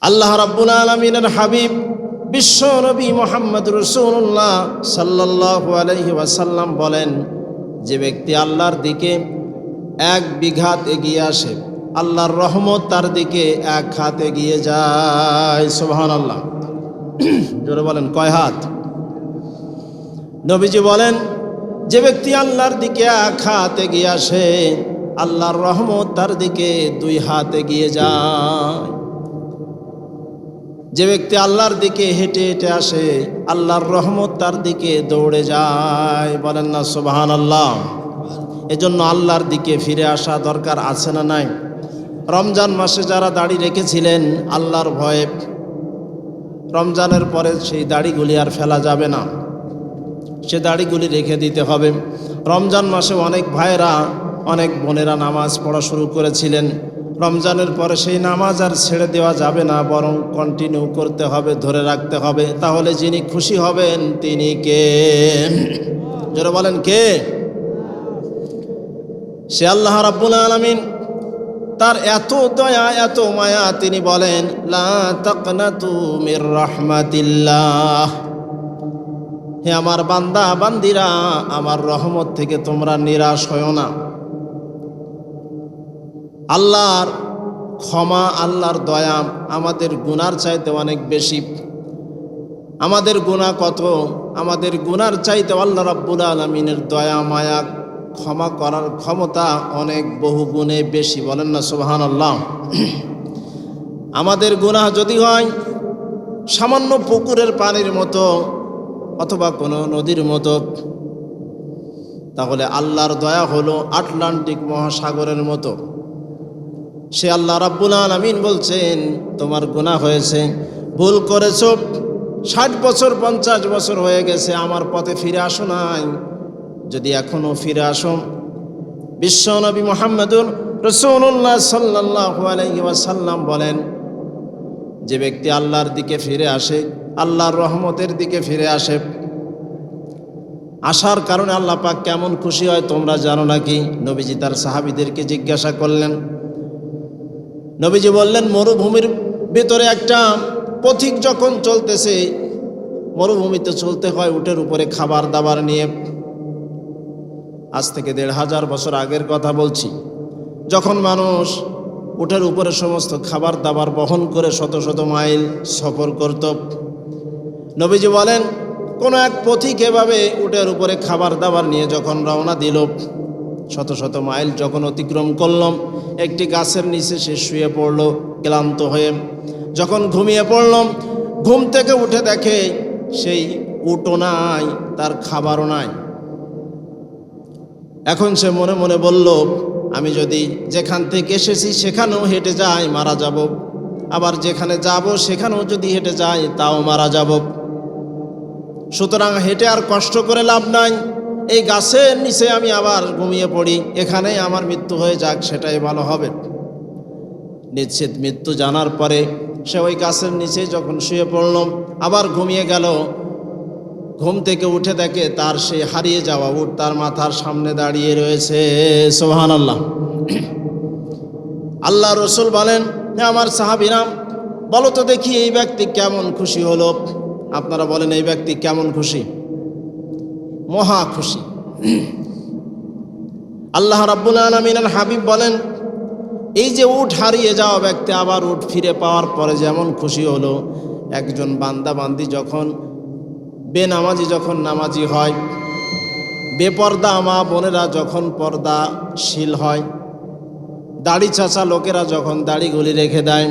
আল্লাহ রাব্বুল আলামিনের হাবিব বিশ্ব নবী মুহাম্মদ রাসূলুল্লাহ সাল্লাল্লাহু আলাইহি ওয়াসাল্লাম বলেন, যে ব্যক্তি আল্লাহর দিকে এক বিঘাত এগিয়ে আসে, আল্লাহর রহমত তার দিকে এক হাত এগিয়ে যায়। সুবহানাল্লাহ। জোরে বলেন, কয় হাত? নবীজি বলেন, যে ব্যক্তি আল্লাহর দিকে এক হাত এগিয়ে আসে, আল্লাহর রহমত তার দিকে দুই হাত এগিয়ে যায়। যে ব্যক্তি আল্লাহর দিকে হেঁটে হেঁটে আসে, আল্লাহর রহমত তার দিকে দৌড়ে যায়। বলেন না সুবহানাল্লাহ। এজন্য আল্লাহর দিকে ফিরে আসা দরকার আছে না নাই? রমজান মাসে যারা দাড়ি রেখেছিলেন আল্লাহর ভয়ে, রমজানের পরে সেই দাড়িগুলি আর ফেলা যাবে না, সে দাড়িগুলি রেখে দিতে হবে। রমজান মাসে অনেক ভাইরা, অনেক বোনেরা নামাজ পড়া শুরু করেছিলেন, রমজানের পরে সেই নামাজ আর ছেড়ে দেওয়া যাবে না, বরং কন্টিনিউ করতে হবে, ধরে রাখতে হবে। তাহলে যিনি খুশি হবেন তিনি কে? যারা বলেন কে? সে আল্লাহ রাব্বুল আলামিন। তার এত দয়া, এত মায়া, তিনি বলেন, লা তাকনাতু মির রাহমাতিল্লাহ। হে আমার বান্দা বান্দিরা, আমার রহমত থেকে তোমরা নিরাশ হয়ো না। আল্লাহর ক্ষমা, আল্লাহর দয়া আমাদের গুনার চাইতে অনেক বেশি। আমাদের গুনাহ কত? আমাদের গুনার চাইতে আল্লাহ রাব্বুল আলামিনের দয়া, মায়া, ক্ষমা করার ক্ষমতা অনেক বহু গুণে বেশি। বলেন না সুবহানাল্লাহ। আমাদের গুনাহ যদি হয় সামান্য পুকুরের পানির মতো অথবা কোনো নদীর মতো, তাহলে আল্লাহর দয়া হলো আটলান্টিক মহাসাগরের মতো। সে আল্লাহ রাব্বুল আলামিন বলছেন, তোমার গুনাহ হয়েছে, ভুল করেছো, 60 বছর 50 বছর হয়ে গেছে, আমার পথে ফিরে আসো নাই। যদি এখনো ফিরে আসো, বিশ্ব নবী মুহাম্মদুর রাসূলুল্লাহ সাল্লাল্লাহু আলাইহি ওয়াসাল্লাম বলেন, যে ব্যক্তি আল্লাহর দিকে ফিরে আসে, আল্লাহর রহমতের দিকে ফিরে আসে, আসার কারণে আল্লাহ পাক কেমন খুশি হয় তোমরা জানো নাকি? নবীজি তার সাহাবীদেরকে জিজ্ঞাসা করলেন। নবীজি বললেন, মরুভূমির ভিতরে একটা পথিক যখন চলতেছে, মরুভূমিতে চলতে হয় উটের উপরে খাবার দাবার নিয়ে। আজ থেকে 1500 বছর আগের কথা বলছি, যখন মানুষ উটের উপরে সমস্ত খাবার দাবার বহন করে শত শত মাইল সফর করত। নবীজি বলেন, কোনো এক পথিক এভাবে উটের উপরে খাবার দাবার নিয়ে যখন রওনা দিল, শত শত মাইল যখন অতিক্রম করলাম, একটি গাছের নিচে সে শুয়ে পড়ল ক্লান্ত হয়ে। যখন ঘুমিয়ে পড়লাম, ঘুম থেকে উঠে দেখে সেই উটও নাই, তার খাবারও নাই। এখন সে মনে মনে বলল, আমি যদি যেখান থেকে এসেছি সেখানেও হেঁটে যাই মারা যাব, আবার যেখানে যাব সেখানেও যদি হেঁটে যাই তাও মারা যাব। সুতরাং হেঁটে আর কষ্ট করে লাভ নাই, এই গাছের নিচে আমি আবার ঘুমিয়ে পড়ি, এখানেই আমার মৃত্যু হয়ে যাক, সেটাই ভালো হবে। নিশ্চিত মৃত্যু জানার পরে সে ওই গাছের নিচে যখন শুয়ে পড়ল, আবার ঘুমিয়ে গেল। ঘুম থেকে উঠে দেখে তার সেই হারিয়ে যাওয়া উট তার মাথার সামনে দাঁড়িয়ে রয়েছে। সুবহানাল্লাহ। আল্লাহ রসুল বলেন, হে আমার সাহাবীরা, বলো তো দেখি এই ব্যক্তি কেমন খুশি হলো। আপনারা বলেন, এই ব্যক্তি কেমন খুশি? মহা খুশি। আল্লাহ রাব্বুল আলামিনের হাবিব বলেন, এই যে উট হারিয়ে যাওয়া ব্যক্তি আবার উট ফিরে পাওয়ার পরে যেমন খুশি হলো, একজন বান্দা বান্দি যখন বেনামাজি যখন নামাজি হয়, বেপর্দা মা বোনেরা যখন পর্দাশীল হয়, দাড়ি চাচা লোকেরা যখন দাড়িগুলি রেখে দেয়,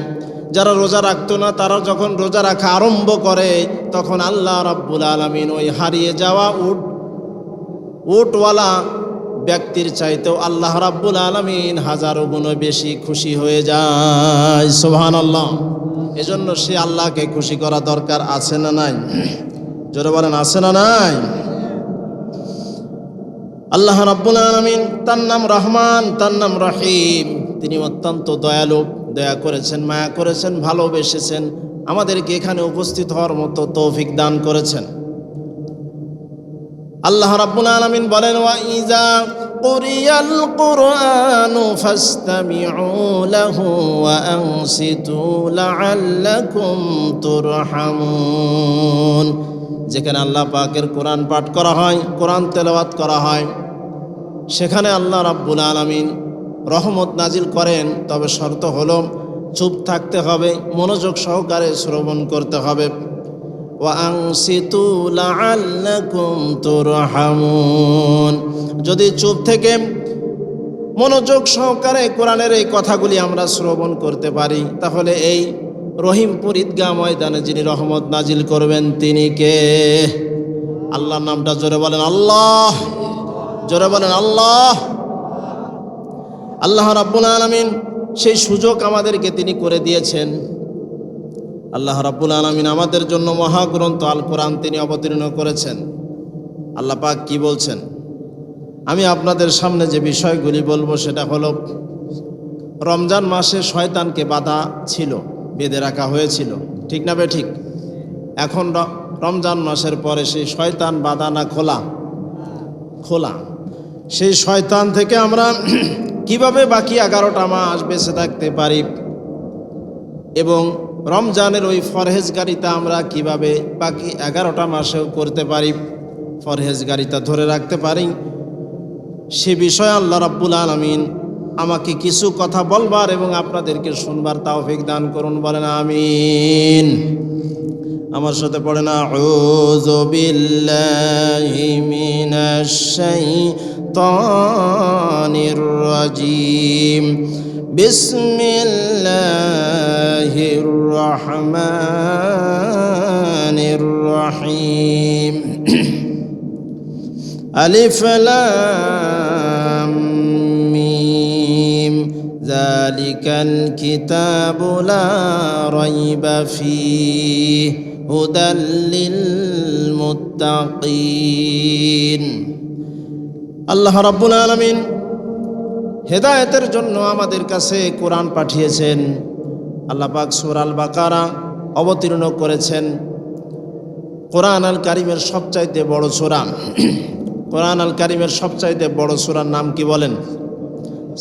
যারা রোজা রাখতো না তারা যখন রোজা রাখা আরম্ভ করে, তখন আল্লাহ রাব্বুল আলামিন ওই হারিয়ে যাওয়া উটওয়ালা ব্যক্তির চাইতেও আল্লাহ রাব্বুল আলামিন হাজারো গুণ বেশি খুশি হয়ে যায়। সুবহানাল্লাহ। এজন্য সে আল্লাহকে খুশি করা দরকার আছে না নাই? জোরে বলেন, আছে না নাই? আল্লাহ রাব্বুল আলামিন, তার নাম রহমান, তার নাম রহিম। তিনি অত্যন্ত দয়ালু, দয়া করেছেন, মায়া করেছেন, ভালোবেসেছেন, আমাদেরকে এখানে উপস্থিত হওয়ার মতো তৌফিক দান করেছেন। আল্লাহ রাব্বুল আলামিন বলেন, ওয়া ইযা কুরিয়াল কুরআনু ফাসতামিউ লাহু ওয়া আনসিতু লাআল্লাকুম তুরহামুন। যেখানে আল্লাহ পাকের কোরআন পাঠ করা হয়, কোরআন তেলাওয়াত করা হয়, সেখানে আল্লাহ রাব্বুল আলামিন রহমত নাজিল করেন। তবে শর্ত হলো চুপ থাকতে হবে, মনোযোগ সহকারে শ্রবণ করতে হবে। ওয়া আনসিতু লাআল্লাকুম তুরহামুন। যদি চুপ থেকে মনোযোগ সহকারে কোরআনের এই কথাগুলি আমরা শ্রবণ করতে পারি, তাহলে এই রহিমপুর ঈদগাহ ময়দানে যিনি রহমত নাজিল করবেন তিনি কে? আল্লাহর নামটা জোরে বলেন আল্লাহ, জোরে বলেন আল্লাহ। আল্লাহ রাব্বুল আলামিন সেই সুযোগ আমাদেরকে তিনি করে দিয়েছেন। আল্লাহ রাব্বুল আলামিন আমাদের জন্য মহাগ্রন্থ আল কোরআন তিনি অবতীর্ণ করেছেন। আল্লাহ পাক কি বলছেন? আমি আপনাদের সামনে যে বিষয়গুলি বলবো সেটা হলো, রমজান মাসে শয়তানকে বাধা ছিল, বেঁধে রাখা হয়েছিল, ঠিক না বে ঠিক? এখন রমজান মাসের পরে সেই শয়তান বাধা না খোলা? খোলা। সেই শয়তান থেকে আমরা কিভাবে বাকি 11টা মাস বেঁচে থাকতে পারি এবং রমজানের ওই ফরহেজগারিতা আমরা কিভাবে বাকি 11টা মাসেও করতে পারি, ফরহেজগারিতা ধরে রাখতে পারি, সে বিষয়ে আল্লাহ রাব্বুল আলামিন আমাকে কিছু কথা বলবার এবং আপনাদেরকে শুনবার তৌফিক দান করুন। বলেন আমিন। আমার সাথে পড়েন আউযু বিল্লাহি মিনাশ শাইতানির রাজিম। বিসমিল্লাহির রহমানির রহিম। আলিফ লাম মিম যালিকাল কিতাবু লা রাইবা ফীহি হুদাল লিল মুত্তাকিন। আল্লাহ রাব্বুল আলামিন হেদায়েতের জন্য আমাদের কাছে কোরআন পাঠিয়েছেন। আল্লাহ পাক সূরা আল বাকারা অবতীর্ণ করেছেন। কোরআন আল কারীমের সবচাইতে বড় সূরা। কোরআন আল কারীমের সবচাইতে বড় সূরার নাম কি বলেন?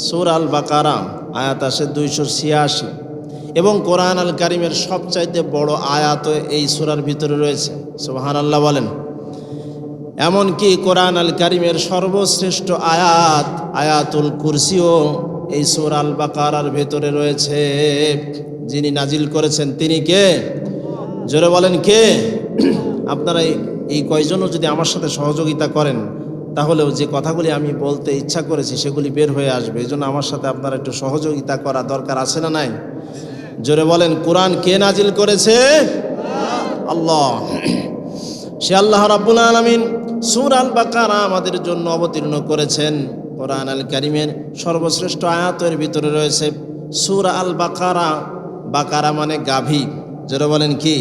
সূরা আল বাকারা। আয়াত আসে 286 এবং কোরআন আল কারীমের সবচাইতে বড় আয়াত এই সূরার ভিতরে রয়েছে। সুবহানাল্লাহ বলেন। এমনকি কোরআন আল কারীমের সর্বশ্রেষ্ঠ আয়াত আয়াতুল কুরসিও এই সূরা আল বাকারার ভেতরে রয়েছে। যিনি নাজিল করেছেন তিনি কে? জোরে বলেন কে? আপনারা এই কয়জনও যদি আমার সাথে সহযোগিতা করেন, তাহলেও যে কথাগুলি আমি বলতে ইচ্ছা করেছি সেগুলি বের হয়ে আসবে। এই জন্য আমার সাথে আপনারা একটু সহযোগিতা করা দরকার আছে না নাই? জোরে বলেন, কোরআন কে নাজিল করেছে? আল্লাহ। সে আল্লাহ রাব্বুল আলামিন সূরা আল বাকারা আমাদের জন্য অবতীর্ণ করেছেন। কোরআন আল কারীমের সর্বশ্রেষ্ঠ আয়াতের ভিতরে রয়েছে সূরা আল বাকারা। বাকারা মানে গাভী। জোরে বলেন কি?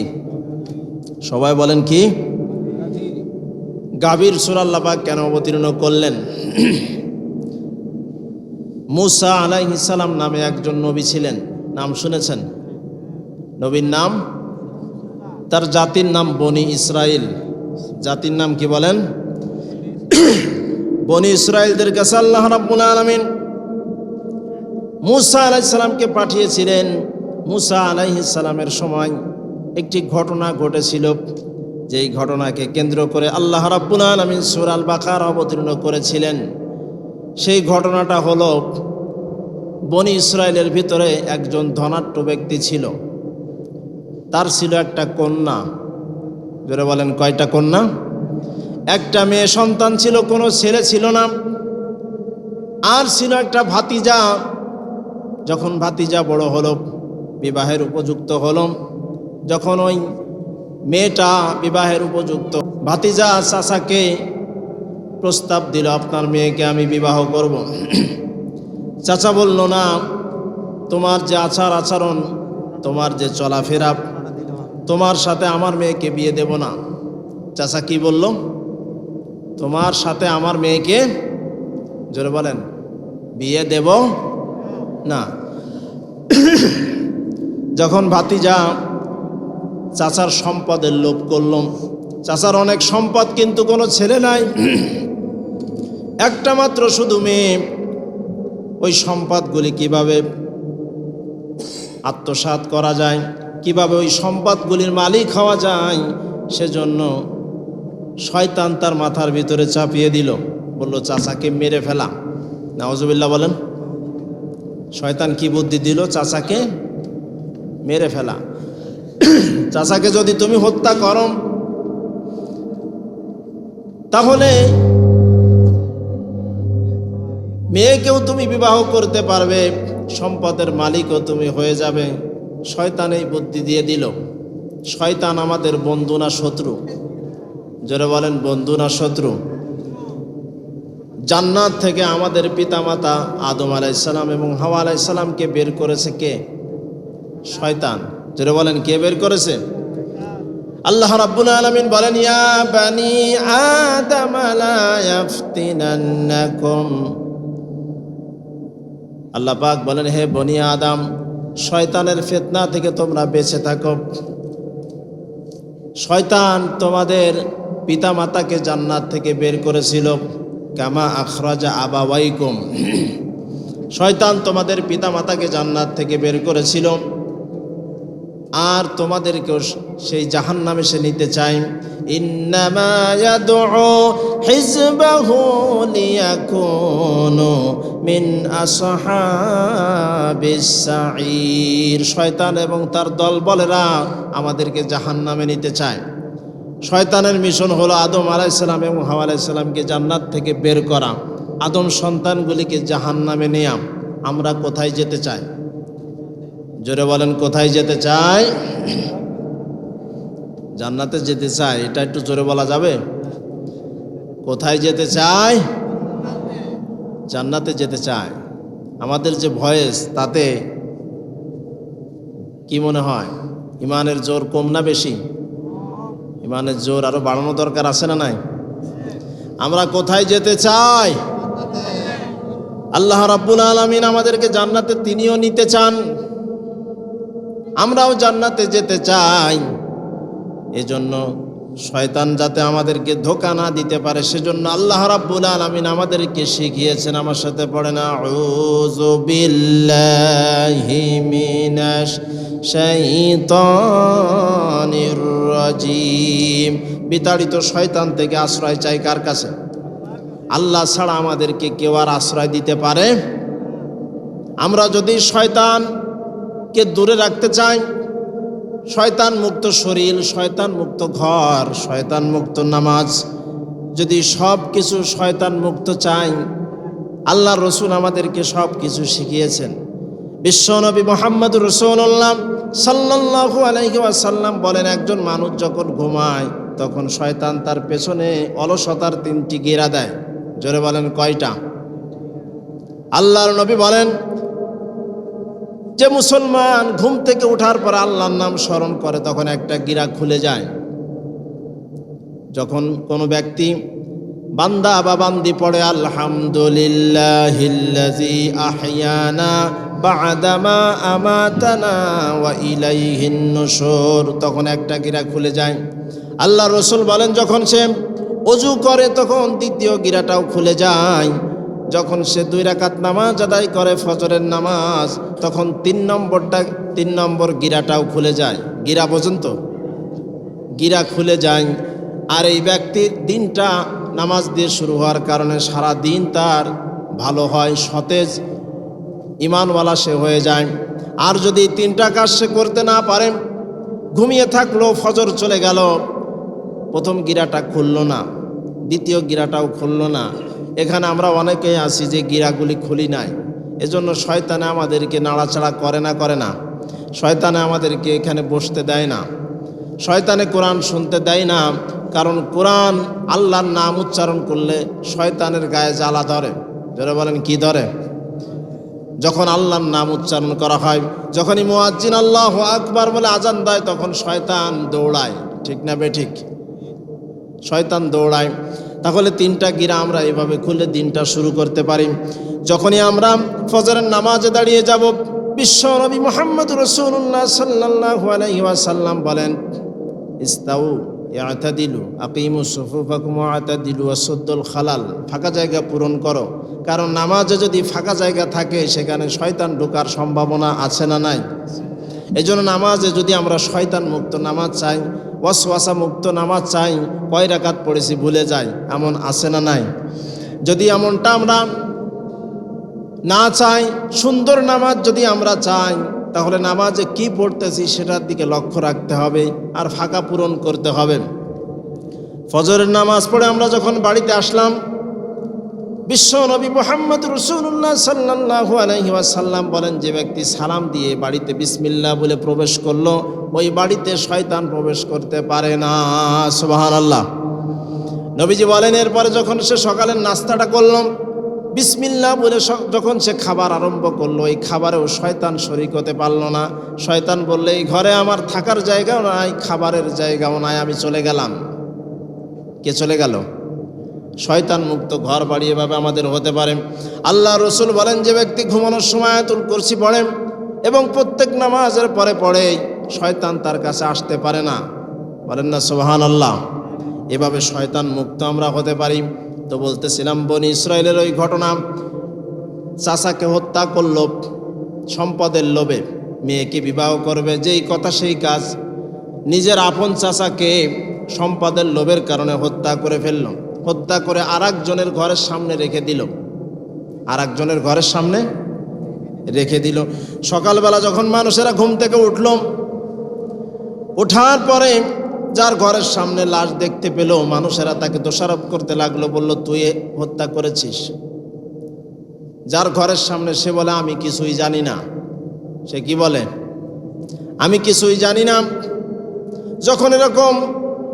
সবাই বলেন কি? গাভীর সূরা আল্লাহ পাক কেন অবতীর্ণ করলেন? মূসা আলাইহিস সালাম নামে একজন নবী ছিলেন। নাম শুনেছেন? নবীর নাম, তার জাতির নাম বনি ইসরাইল। জাতির নাম কি বলেন? বনি ইসরাইলদের কাছে আল্লাহ রাব্বুল আলামিন মূসা আলাইহিস সালামকে পাঠিয়েছিলেন। মূসা আলাইহিস সালামের সময় একটি ঘটনা ঘটেছিল, যেই ঘটনাকে কেন্দ্র করে আল্লাহ রাব্বুল আলামিন সূরা আল বাকারা অবতীর্ণ করেছিলেন। সেই ঘটনাটা হলো, বনি ইসরাইলের ভিতরে একজন ধনাঢ্য ব্যক্তি ছিল। তার ছিল একটা কন্যা। জোরে বলেন, কয়টা কন্যা? একটা মেয়ে সন্তান ছিল, কোনো ছেলে ছিল না। আর ছিল একটা ভাতিজা। যখন ভাতিজা বড় হলো, বিবাহের উপযুক্ত হলো, যখন ওই মেয়েটা বিবাহের উপযুক্ত, ভাতিজা চাচাকে প্রস্তাব দিল, আপনার মেয়েকে আমি বিবাহ করব। চাচা বলল, না, তোমার যে আচার আচরণ, তোমার যে চলাফেরা, তোমার সাথে আমার মেয়েকে বিয়ে দেব না। চাচা কি বলল? তোমার সাথে আমার মেয়েকে, জোরে বলেন, বিয়ে দেব না। যখন ভাতিজা চাচার সম্পদের লোভ করল, চাচার অনেক সম্পদ কিন্তু কোনো ছেলে নাই, একটা মাত্র শুধু মেয়ে। ওই সম্পদগুলি কিভাবে আত্মসাৎ করা যায়, কিভাবে ওই সম্পদগুলির মালিক হওয়া যায়, সেজন্য শয়তান তার মাথার ভিতরে চাপিয়ে দিল, বলল চাচাকে মেরে ফেলা। নাউজুবিল্লাহ বলেন। শয়তান কি বুদ্ধি দিল? চাচাকে মেরে ফেলা। চাচাকে যদি তুমি হত্যা করো তাহলে মেয়েকেও তুমি বিবাহ করতে পারবে, সম্পদের মালিকও তুমি হয়ে যাবে। শয়তান এই বুদ্ধি দিয়ে দিল। শয়তান আমাদের বন্ধু না শত্রু? যারা বলেন বন্ধু না শত্রু? জান্নাত থেকে আমাদের পিতামাতা আদম আলাইহিসসালাম এবং হাওয়া আলাইহিসসালামকে বের করেছে কে? শয়তান। যারা বলেন কে বের করেছে? আল্লাহ রাব্বুল আলামিন বলেন, ইয়া বানি আদম লা ইয়াফতিনান্নাকুম। আল্লাহ পাক বলেন, হে বনি আদম, শয়তানের ফিতনা থেকে তোমরা বেঁচে থাকো। শয়তান তোমাদের পিতামাতাকে জান্নাত থেকে বের করেছিল, কামা আখরাজা আবাওয়াইকুম। শয়তান তোমাদের পিতামাতাকে জান্নাত থেকে বের করেছিল, আর তোমাদেরকেও সেই জাহান্নামে সে নিতে চায়। ইন্নামা ইয়াদউ হিজবাহু লিয়াকুনু মিন আসহাবিস সাঈর। শয়তান এবং তার দলবলেরা আমাদেরকে জাহান্নামে নিতে চায়। শয়তানের মিশন হলো আদম আলাইহিসসালাম এবং হাওয়া আলাইহিসসালামকে জান্নাত থেকে বের করা, আদম সন্তানগুলিকে জাহান্নামে নেয়া। আমরা কোথায় যেতে চাই? জোরে বলেন, কোথায় যেতে চাই? জান্নাতে যেতে চাই। এটা একটু জোরে বলা যাবে? কোথায় যেতে চাই? জান্নাতে যেতে চাই। আমাদের যে ভয়েস, তাতে কি মনে হয়? ইমানের জোর কম না বেশি? ইমানের জোর আরো বাড়ানো দরকার আছে না নাই? আমরা কোথায় যেতে চাই? আল্লাহ রাব্বুল আলামিন আমাদেরকে জান্নাতে তিনিও নিতে চান, আমরাও জান্নাতে যেতে চাই। এজন্য শয়তান যাতে আমাদেরকে ধোঁকা না দিতে পারে, সেজন্য আল্লাহ রাব্বুল আলামিন আমাদেরকে শিখিয়েছেন। আমার সাথে পড়েন, আউযু বিল্লাহি মিনাশ শাইতানির রাজিম। বিতাড়িত শয়তান থেকে আশ্রয় চাই কার কাছে? আল্লাহ ছাড়া আমাদেরকে কেউ আর আশ্রয় দিতে পারে? আমরা যদি শয়তানকে দূরে রাখতে চাই, শয়তান মুক্ত শরীর, শয়তান মুক্ত ঘর, শয়তান মুক্ত নামাজ, যদি সব কিছু শয়তান মুক্ত চাই, আল্লাহ রসুল আমাদেরকে সব কিছু শিখিয়েছেন। বিশ্বনবী মুহাম্মদুর রাসূলুল্লাহ সাল্লাল্লাহু আলাইহি ওয়াসাল্লাম বলেন, একজন মানুষ যখন ঘুমায় তখন শয়তান তার পেছনে অলসতার 3টি গিরা দেয়। জোরে বলেন, কয়টা? আল্লাহর নবী বলেন, যে মুসলমান ঘুম থেকে ওঠার পর আল্লাহর নাম স্মরণ করে তখন একটা গিরা খুলে যায়। যখন কোনো ব্যক্তি বান্দা বা বান্দি পড়ে আলহামদুলিল্লাহিল্লাযী আহইয়ানা বা'দামা আমাতানা ওয়া ইলাইহিন নুশুর, তখন একটা গিরা খুলে যায়। আল্লাহ রসুল বলেন, যখন সে ওযু করে তখন দ্বিতীয় গিরাটাও খুলে যায়। যখন সে 2 রাকাত নামাজ আদায় করে ফজরের নামাজ, তখন 3 নম্বর গিরাটাও খুলে যায়। গিরা পর্যন্ত গিরা খুলে যায়। আর এই ব্যক্তির দিনটা নামাজ দিয়ে শুরু হওয়ার কারণে সারা দিন তার ভালো হয়, সতেজ ইমানওয়ালা সে হয়ে যায়। আর যদি 3টা কাজ সে করতে না পারে, ঘুমিয়ে থাকলো, ফজর চলে গেল, প্রথম গিরাটা খুলল না, দ্বিতীয় গিরাটাও খুলল না। এখানে আমরা অনেকেই আছি যে গিরাগুলি খুলি নাই। এজন্য শয়তানে আমাদেরকে নাড়াচাড়া করে না। শয়তানে আমাদেরকে এখানে বসতে দেয় না। শয়তানে কোরআন শুনতে দেয় না। কারণ কোরআন আল্লাহর নাম উচ্চারণ করলে শয়তানের গায়ে জ্বালা ধরে। যারা বলেন কি ধরে? যখন আল্লাহর নাম উচ্চারণ করা হয়, যখনই মুয়াজ্জিন আল্লাহু আকবার বলে আজান দেয়, তখন শয়তান দৌড়ায়। ঠিক না বেঠিক? শয়তান দৌড়ায়। তাহলে 3টা গিরা আমরা এভাবে খুলে দিনটা শুরু করতে পারি। যখনই আমরা ফজরের নামাজে দাঁড়িয়ে যাব, বিশ্বনবী মুহাম্মদুর রাসূলুল্লাহ সাল্লাল্লাহু আলাইহি ওয়াসাল্লাম বলেন, ইস্তাউ ইয়াতাদিলু আকিমুস সুফুফাকুম ওয়াতাদিলু ওয়াসুদ্দুল খালাল, ফাঁকা জায়গা পূরণ করো। কারণ নামাজে যদি ফাঁকা জায়গা থাকে সেখানে শয়তান ঢোকার সম্ভাবনা আছে না নাই? এই জন্য নামাজে যদি আমরা শয়তান মুক্ত নামাজ চাই, ওয়াসওয়াসা মুক্ত নামাজ চাই, কয় রাকাত পড়েছি ভুলে যাই, এমন আছে না নাই? যদি এমনটা আমরা না চাই, সুন্দর নামাজ যদি আমরা চাই, তাহলে নামাজে কি পড়তেছি সেটার দিকে লক্ষ্য রাখতে হবে আর ফাঁকা পূরণ করতে হবে। ফজরের নামাজ পড়ে আমরা যখন বাড়িতে আসলাম, বিশ্ব নবী মুহাম্মদ রাসূলুল্লাহ সাল্লাল্লাহু আলাইহি ওয়াসাল্লাম বলেন, যে ব্যক্তি সালাম দিয়ে বাড়িতে বিসমিল্লাহ বলে প্রবেশ করলো, ওই বাড়িতে শয়তান প্রবেশ করতে পারে না। সুবহানাল্লাহ। নবীজি বলেন, এরপরে যখন সে সকালের নাস্তাটা করলো, বিসমিল্লাহ বলে যখন সে খাবার আরম্ভ করলো, এই খাবারেও শয়তান শরীক হতে পারলো না। শয়তান বললে, এই ঘরে আমার থাকার জায়গাও নাই, খাবারের জায়গাও নাই, আমি চলে গেলাম। কে চলে গেল? শয়তান মুক্ত ঘর বাড়ি এভাবে আমাদের হতে পারে। আল্লাহ রসুল বলেন, যে ব্যক্তি ঘুমানোর সময় আয়াতুল কুরসি পড়ে এবং প্রত্যেক নামাজের পরে পড়ে, শয়তান তার কাছে আসতে পারে না। বলেন না সুবহানাল্লাহ। এভাবে শয়তান মুক্ত আমরা হতে পারি। তো বলতেছিলাম, বনি ইসরায়েলের ওই ঘটনা, চাচাকে হত্যা করল সম্পদের লোভে, মেয়েকে বিবাহ করবে, যেই কথা সেই কাজ, নিজের আপন চাচাকে সম্পদের লোভের কারণে হত্যা করে ফেলল। হত্যা করে আরেকজনের ঘরের সামনে রেখে দিল, আরেকজনের ঘরের সামনে রেখে দিল। সকালবেলা যখন মানুষেরা ঘুম থেকে উঠল, ওঠার পরে যার ঘরের সামনে লাশ দেখতে পেল, মানুষেরা তাকে দোষারোপ করতে লাগলো, বলল, তুই হত্যা করেছিস। যার ঘরের সামনে, সে বলে, আমি কিছুই জানি না। সে কি বলে? আমি কিছুই জানি না। যখন এরকম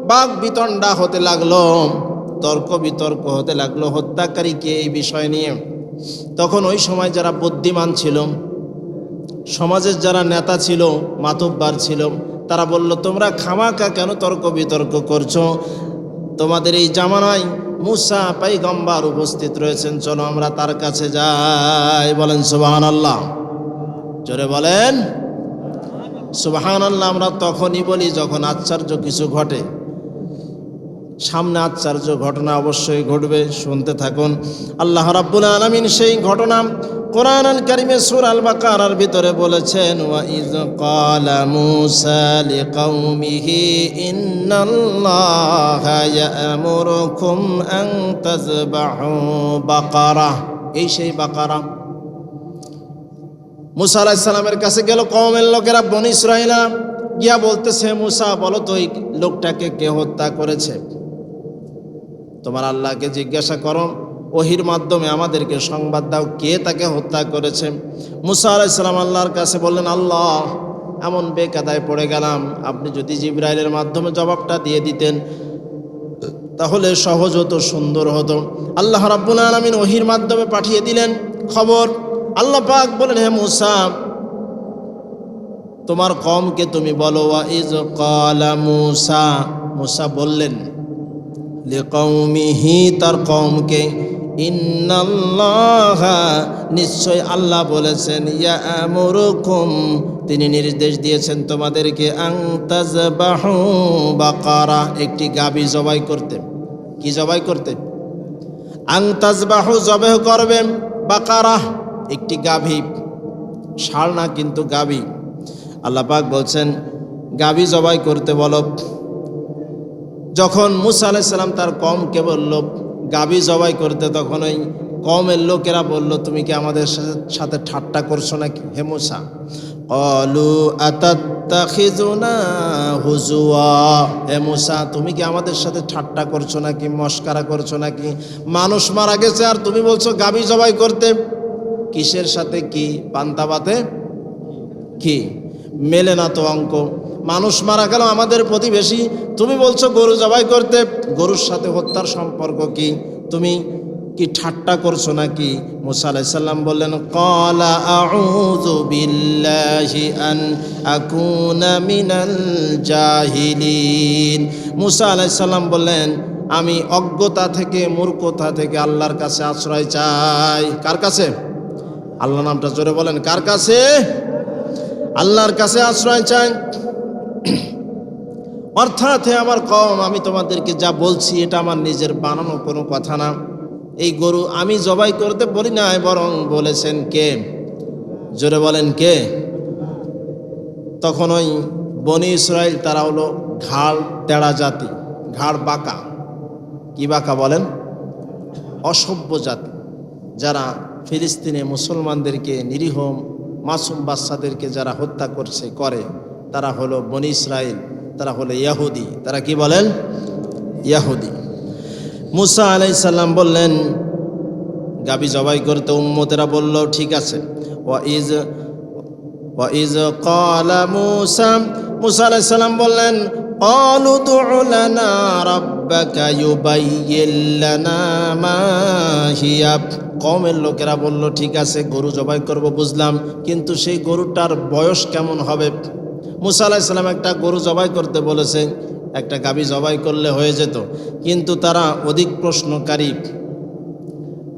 বাক বিতণ্ডা হতে লাগলো, তর্ক বিতর্ক হতে লাগলো হত্যাকারীকে এই বিষয় নিয়ে, তখন ওই সময় যারা বুদ্ধিমান ছিল, সমাজের যারা নেতা ছিল, মাতব্বার ছিল, তারা বলল, তোমরা খামাকা কেন তর্ক বিতর্ক করছো? তোমাদের এই জামানায় মুসা পয়গম্বর উপস্থিত রয়েছেন, চলো আমরা তার কাছে যাই। বলেন সুবহানাল্লাহ। জোরে বলেন সুবহানাল্লাহ। আমরা তখনই বলি যখন আশ্চর্য কিছু ঘটে। সামনে আশ্চর্য ঘটনা অবশ্যই ঘটবে, শুনতে থাকুন। আল্লাহ রাব্বুল আলামিন সেই ঘটনা কোরআন আল কারীমে সূরা আল বাকারার ভিতরে বলেছেন, ওয়া ইয ক্বালা মূসা লিকাওমিহি ইন্নাল্লাহা ইয়া'মুরুকুম আন তাযবাহু বাকারা। এই সেই বাকারা। মূসা আলাইহিস সালামের কাছে গেল কওমের লোকেরা, বনী ইসরাঈলা, গিয়া বলতেছে, মূসা বলো তো এই লোকটাকে কে হত্যা করেছে? তোমার আল্লাহকে জিজ্ঞাসা করো, ওহির মাধ্যমে আমাদেরকে সংবাদ দাও, কে তাকে হত্যা করেছে। মূসা আলাইহিস সালাম আল্লাহর কাছে বললেন, আল্লাহ, এমন বেকায়দায় পড়ে গেলাম, আপনি যদি জিবরাইলের মাধ্যমে জবাবটা দিয়ে দিতেন তাহলে সহজ হতো, সুন্দর হতো। আল্লাহ রাব্বুল আলামিন ওহির মাধ্যমে পাঠিয়ে দিলেন খবর। আল্লাহ পাক বলেন, হে মূসা, তোমার কওমকে তুমি বলো, ওয়া ইয ক্বালা মূসা, মূসা বললেন, লিকাওমিহি, তার কওমকে, ইন্নাল্লাহা, নিশ্চয় আল্লাহ বলেছেন, ইয়া'মুরুকুম, তিনি নির্দেশ দিয়েছেন তোমাদেরকে, আন তাযবাহু বাকারা, একটি গাভী জবাই করতে। কি জবাই করতে? আন তাযবাহু, জবাই করবে, বাকারা, একটি গাভী, ষাঁড় না কিন্তু গাভী। আল্লাহ পাক বলছেন গাভী জবাই করতে বলো। যখন মূসা আলাইহিস সালাম তার কওমকে বলল গাভী জবাই করতে, তখন ওই কওমের লোকেরা বলল, তুমি কি আমাদের সাথে ঠাট্টা করছো নাকি হে মূসা? ক্বালু আতাত্তাখিযুনা হুজুয়া, হে মূসা, তুমি কি আমাদের সাথে ঠাট্টা করছো নাকি, মস্করা করছো নাকি? মানুষ মারা গেছে আর তুমি বলছো গাভী জবাই করতে। কিসের সাথে কি? পান্তাবাতে কি মেলে না তো অঙ্ক। মানুষ মারা গেল আমাদের প্রতিবেশী, তুমি বলছো গরু জবাই করতে। গরুর সাথে হত্যার সম্পর্ক কি? তুমি কি ঠাট্টা করছো নাকি? মূসা আলাইহিস সালাম বললেন, ক্বালা আউযু বিল্লাহি আন আকুনা মিনাল জাহিলিন। মূসা আলাইহিস সালাম বললেন, আমি অজ্ঞতা থেকে, মূর্খতা থেকে আল্লাহর কাছে আশ্রয় চাই। কার কাছে? আল্লাহ নামটা জোরে বলেন, কার কাছে? আল্লাহর কাছে আশ্রয় চাই। অর্থাৎ হে আমার কওম, আমি তোমাদেরকে যা বলছি এটা আমার নিজের বানানো কোনো কথা না। এই গরু আমি জবাই করতে বলি না, বরং বলেছেন কে? জোরে বলেন কে? তখন ওই বনি ইসরাইল তারা হলো ঘাড় তেড়া জাতি, ঘাড় বাঁকা। কি বাঁকা বলেন? অসভ্য জাতি, যারা ফিলিস্তিনে মুসলমানদেরকে, নিরীহ মাসুম বাচ্চাদেরকে যারা হত্যা করে তারা হলো বনি ইসরাইল, তারা হলো ইয়াহুদি। তারা কি বলেন? ইয়াহুদি। মুসা আলাইহিস সালাম বললেন গাবি জবাই করতে, উম্মতেরা বলল ঠিক আছে। ওয়াইজ ক্বালা মুসা, মুসা আলাইহিস সালাম বললেন ক্বালু দু'ু লানা রাব্বাকা ইউবাইয়্যিন লানা মা হিয়া। কওমের লোকেরা বলল ঠিক আছে, গরু জবাই করব বুঝলাম, কিন্তু সেই গরুটার বয়স কেমন হবে? মুসা আলাইহিস সালাম একটা গরু জবাই করতে বলেছে, একটা গাবি জবাই করলে হয়ে যেত, কিন্তু তারা অধিক প্রশ্নকারী।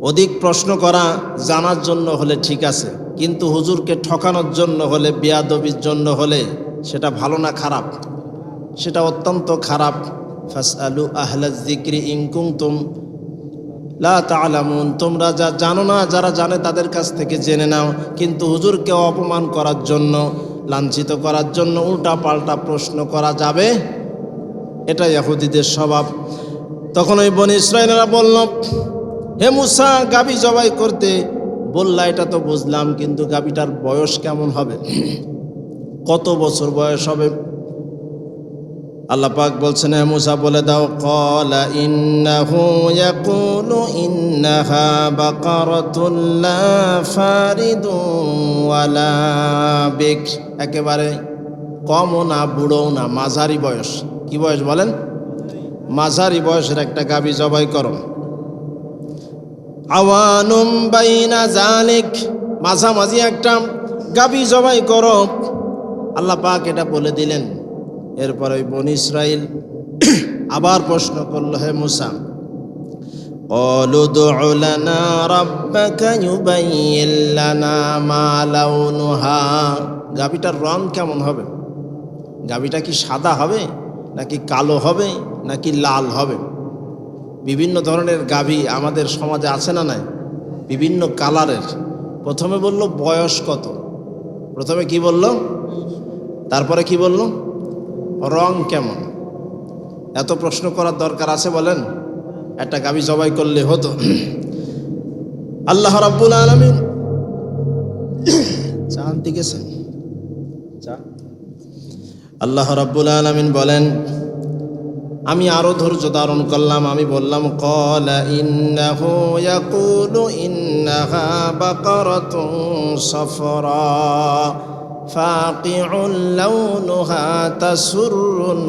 অধিক প্রশ্ন করা জানার জন্য হলে ঠিক আছে, কিন্তু হুজুরকে ঠকানোর জন্য হলে, বেয়াদবির জন্য হলে সেটা ভালো না খারাপ? সেটা অত্যন্ত খারাপ। ফাসআলু আহলায যিকরি ইন কুনতুম লা তা'লামুন, তোমরা যা জানো না, যারা জানে তাদের কাছ থেকে জেনে নাও। কিন্তু হুজুরকে অপমান করার জন্য, লাঞ্ছিত করার জন্য উল্টা পাল্টা প্রশ্ন করা যাবে? এটা ইহুদিদের স্বভাব। তখন ওই বনি ইসরাঈলরা বলল, হে মুসা, গাবি জবাই করতে বললা, এটা তো বুঝলাম, কিন্তু গাবিটার বয়স কেমন হবে? কত বছর বয়স হবে? আল্লাহ পাক বলছেন, হে মুসা বলে দাও, ক্বালা ইন্নাহু ইয়াকুলু ইন্নাহা বাকারাতুন লা ফারিদুন ওয়ালা বিক। একেবারে কমও না, বুড়োও না, মাঝারি বয়স। কি বয়স বলেন? মাঝারি বয়সের একটা গাবি জবাই করো। আওয়ানুম বাইনা যালিক, মাঝামাঝি একটা গাবি জবাই করো। আল্লাহ পাক এটা বলে দিলেন। এরপর ওই বনি ইসরাইল আবার প্রশ্ন করলো, হে মুসা, ক্বালু দু'ু লানা রাব্বাকা ইউবাইয়্যিন লানা মা লাউনুহা। গাবিটার রং কেমন হবে? গাবিটা কি সাদা হবে, নাকি কালো হবে, নাকি লাল হবে? বিভিন্ন ধরনের গাভী আমাদের সমাজে আছে না নাই? বিভিন্ন কালারের। প্রথমে বলল বয়স কত, প্রথমে কি বলল, তারপরে কি বলল রং কেমন। এত প্রশ্ন করার দরকার আছে বলেন? একটা গাভী জবাই করলে হতো। আল্লাহ রাব্বুল আলামিন চাঁদ গেছেন, আল্লাহ রাব্বুল আলামিন বলেন, আমি আরো ধৈর্য ধারণ করলাম, আমি বললাম ক্বালা ইন্নাহু ইয়াকুলু ইন্নাহা বাকারাতুন সাফরা ফাকিউল লাউনুহা তাসুরুন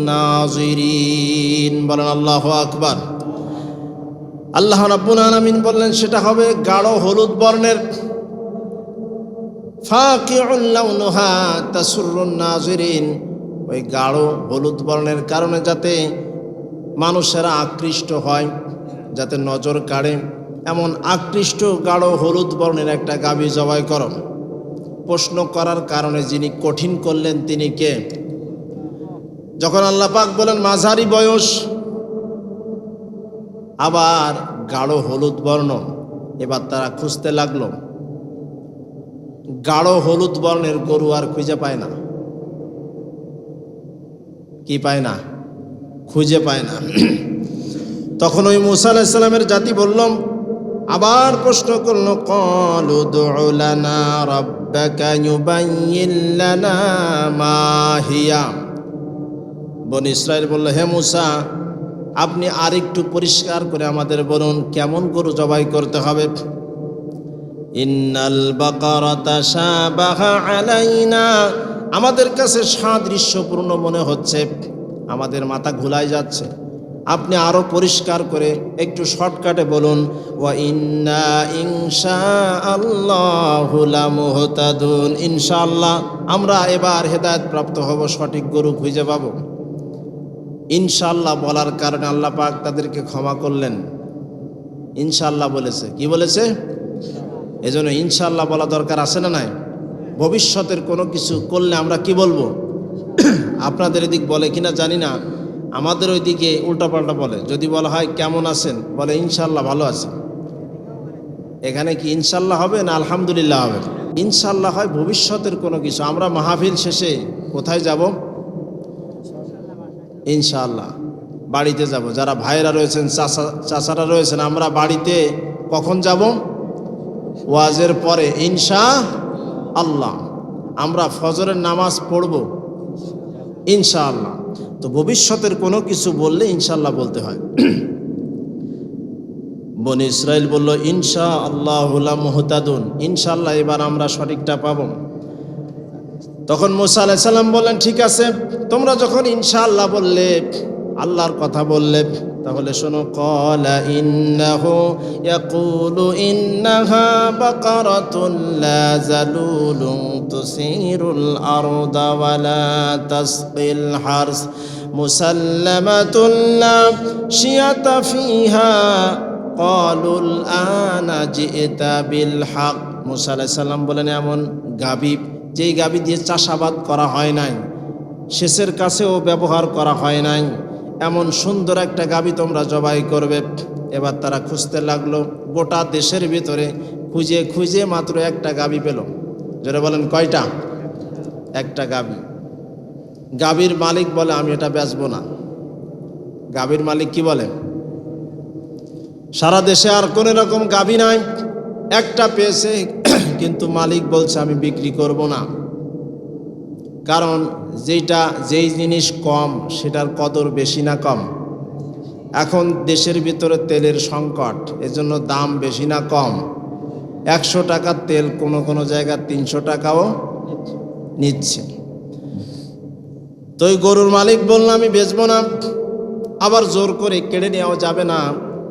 নাযিরিন। বলেন আল্লাহু আকবার। আল্লাহ রাব্বুল আলামিন বললেন সেটা হবে গাঢ় হলুদ বর্ণের। ফাকিউল লাউনুহা তাসুরুন নাযিরিন, ওই গাঢ় হলুদ বর্ণের কারণে যাতে মানুষেরা আকৃষ্ট হয়, যাতে নজর কাড়ে, এমন আকৃষ্ট গাঢ় হলুদ বর্ণের একটা গাভী জবাই করো। প্রশ্ন করার কারণে যিনি কঠিন করলেন তিনি কে? যখন আল্লাহ পাক বলেন মাঝারি বয়স, আবার গাঢ় হলুদ বর্ণ, এবার তারা খুঁজতে লাগলো। গাঢ় হলুদ বর্ণের গরু আর খুঁজে পায় না। কি পায় না? খুঁজে পায় না। তখন ওই মুসা আলাইহিস সালামের জাতি বলল, আবার প্রশ্ন করল, ক্বালু দু'ু লানা রাব্বাকা ইউবাইয়্যিন লানা মা হিয়া। বনি ইসরাইল বলল, হে মুসা, আপনি আরেকটু পরিষ্কার করে আমাদের বলুন কেমন গরু জবাই করতে হবে। ইন্নাল বাকারাতা শাবাহা আলাইনা, আমাদের কাছে সাদৃশ্যপূর্ণ মনে হচ্ছে, আমাদের মাথা ঘুলাই যাচ্ছে। আপনি আরো পরিষ্কার করে একটু শর্টকাটে বলুন। ওয়া ইন্না ইনশাআল্লাহু লামুহতাদুন, ইনশাআল্লাহ আমরা এবার হেদায়েত প্রাপ্ত হব, সঠিক গরু খুঁজে পাব। ইনশাআল্লাহ বলার কারণে আল্লাহ পাক তাদেরকে ক্ষমা করলেন। ইনশাআল্লাহ বলেছে, কি বলেছে? এজন্য ইনশাআল্লাহ বলা দরকার আছে না নাই? ভবিষ্যতের কোনো কিছু করলে আমরা কি বলবো? আপনাদের এদিক বলে কিনা জানি না, আমাদের ওইদিকে উল্টাপাল্টা বলে। যদি বলা হয় কেমন আছেন, বলে ইনশাল্লাহ ভালো আছি। এখানে কি ইনশাল্লাহ হবে না আলহামদুলিল্লাহ হবে? ইনশাল্লাহ হয় ভবিষ্যতের কোনো কিছু। আমরা মাহফিল শেষে কোথায় যাব? ইনশাআল্লাহ বাড়িতে যাব। যারা ভাইরা রয়েছেন, চাচারা রয়েছেন, আমরা বাড়িতে কখন যাব? ওয়াজের পরে ইনশাআল্লাহ। আমরা ফজরের নামাজ পড়ব ইনশাআল্লাহ। তো ভবিষ্যতের কোনো কিছু বললে ইনশাআল্লাহ বলতে হয়। বনি ইসরাইল বলল ইনশাআল্লাহু লা মুহতাদুন, ইনশাআল্লাহ এবার আমরা সঠিকটা পাব। তখন মুসা আলাইহিস সালাম বললেন, ঠিক আছে, তোমরা যখন ইনশাআল্লাহ বললে, আল্লাহর কথা বললে, তাহলে শোনো, ক্বালা ইন্নাহু ইয়াকুলু ইন্নাহা বাকারাতুন লা যালুলুন তুসিরুল আরদা ওয়া লা তাসকিল হারস মুসাল্লামাতুন লা শিয়াতা ফিহা ক্বালুল আনা জিইতা বিল হক। মুসা আলাইহিস সালাম বলেন, এমন গাবি, যেই গাবি দিয়ে চাষাবাদ করা হয় নাই, সেচের কাছেও ব্যবহার করা হয় নাই, এমন সুন্দর একটা গাবি তোমরা জবাই করবে। এবার তারা খুঁজতে লাগলো, গোটা দেশের ভিতরে খুঁজে খুঁজে মাত্র একটা গাবি পেল। যারা বলেন কয়টা? একটা গাবি। গাবির মালিক বলে, আমি এটা বেচবো না। গাবির মালিক কি বলে? সারা দেশে আর কোনো রকম গাবি নাই, একটা পেয়েছে, কিন্তু মালিক বলছে আমি বিক্রি করব না। কারণ যেই জিনিস কম সেটার কদর বেশি না কম? এখন দেশের ভিতরে তেলের সংকট, এজন্য দাম বেশি না কম? 100 টাকার তেল কোনো কোনো জায়গায় 300 টাকাও নিচ্ছে। তো ওই গরুর মালিক বলল আমি বেচবো না। আবার জোর করে কেড়ে নেওয়া যাবে না,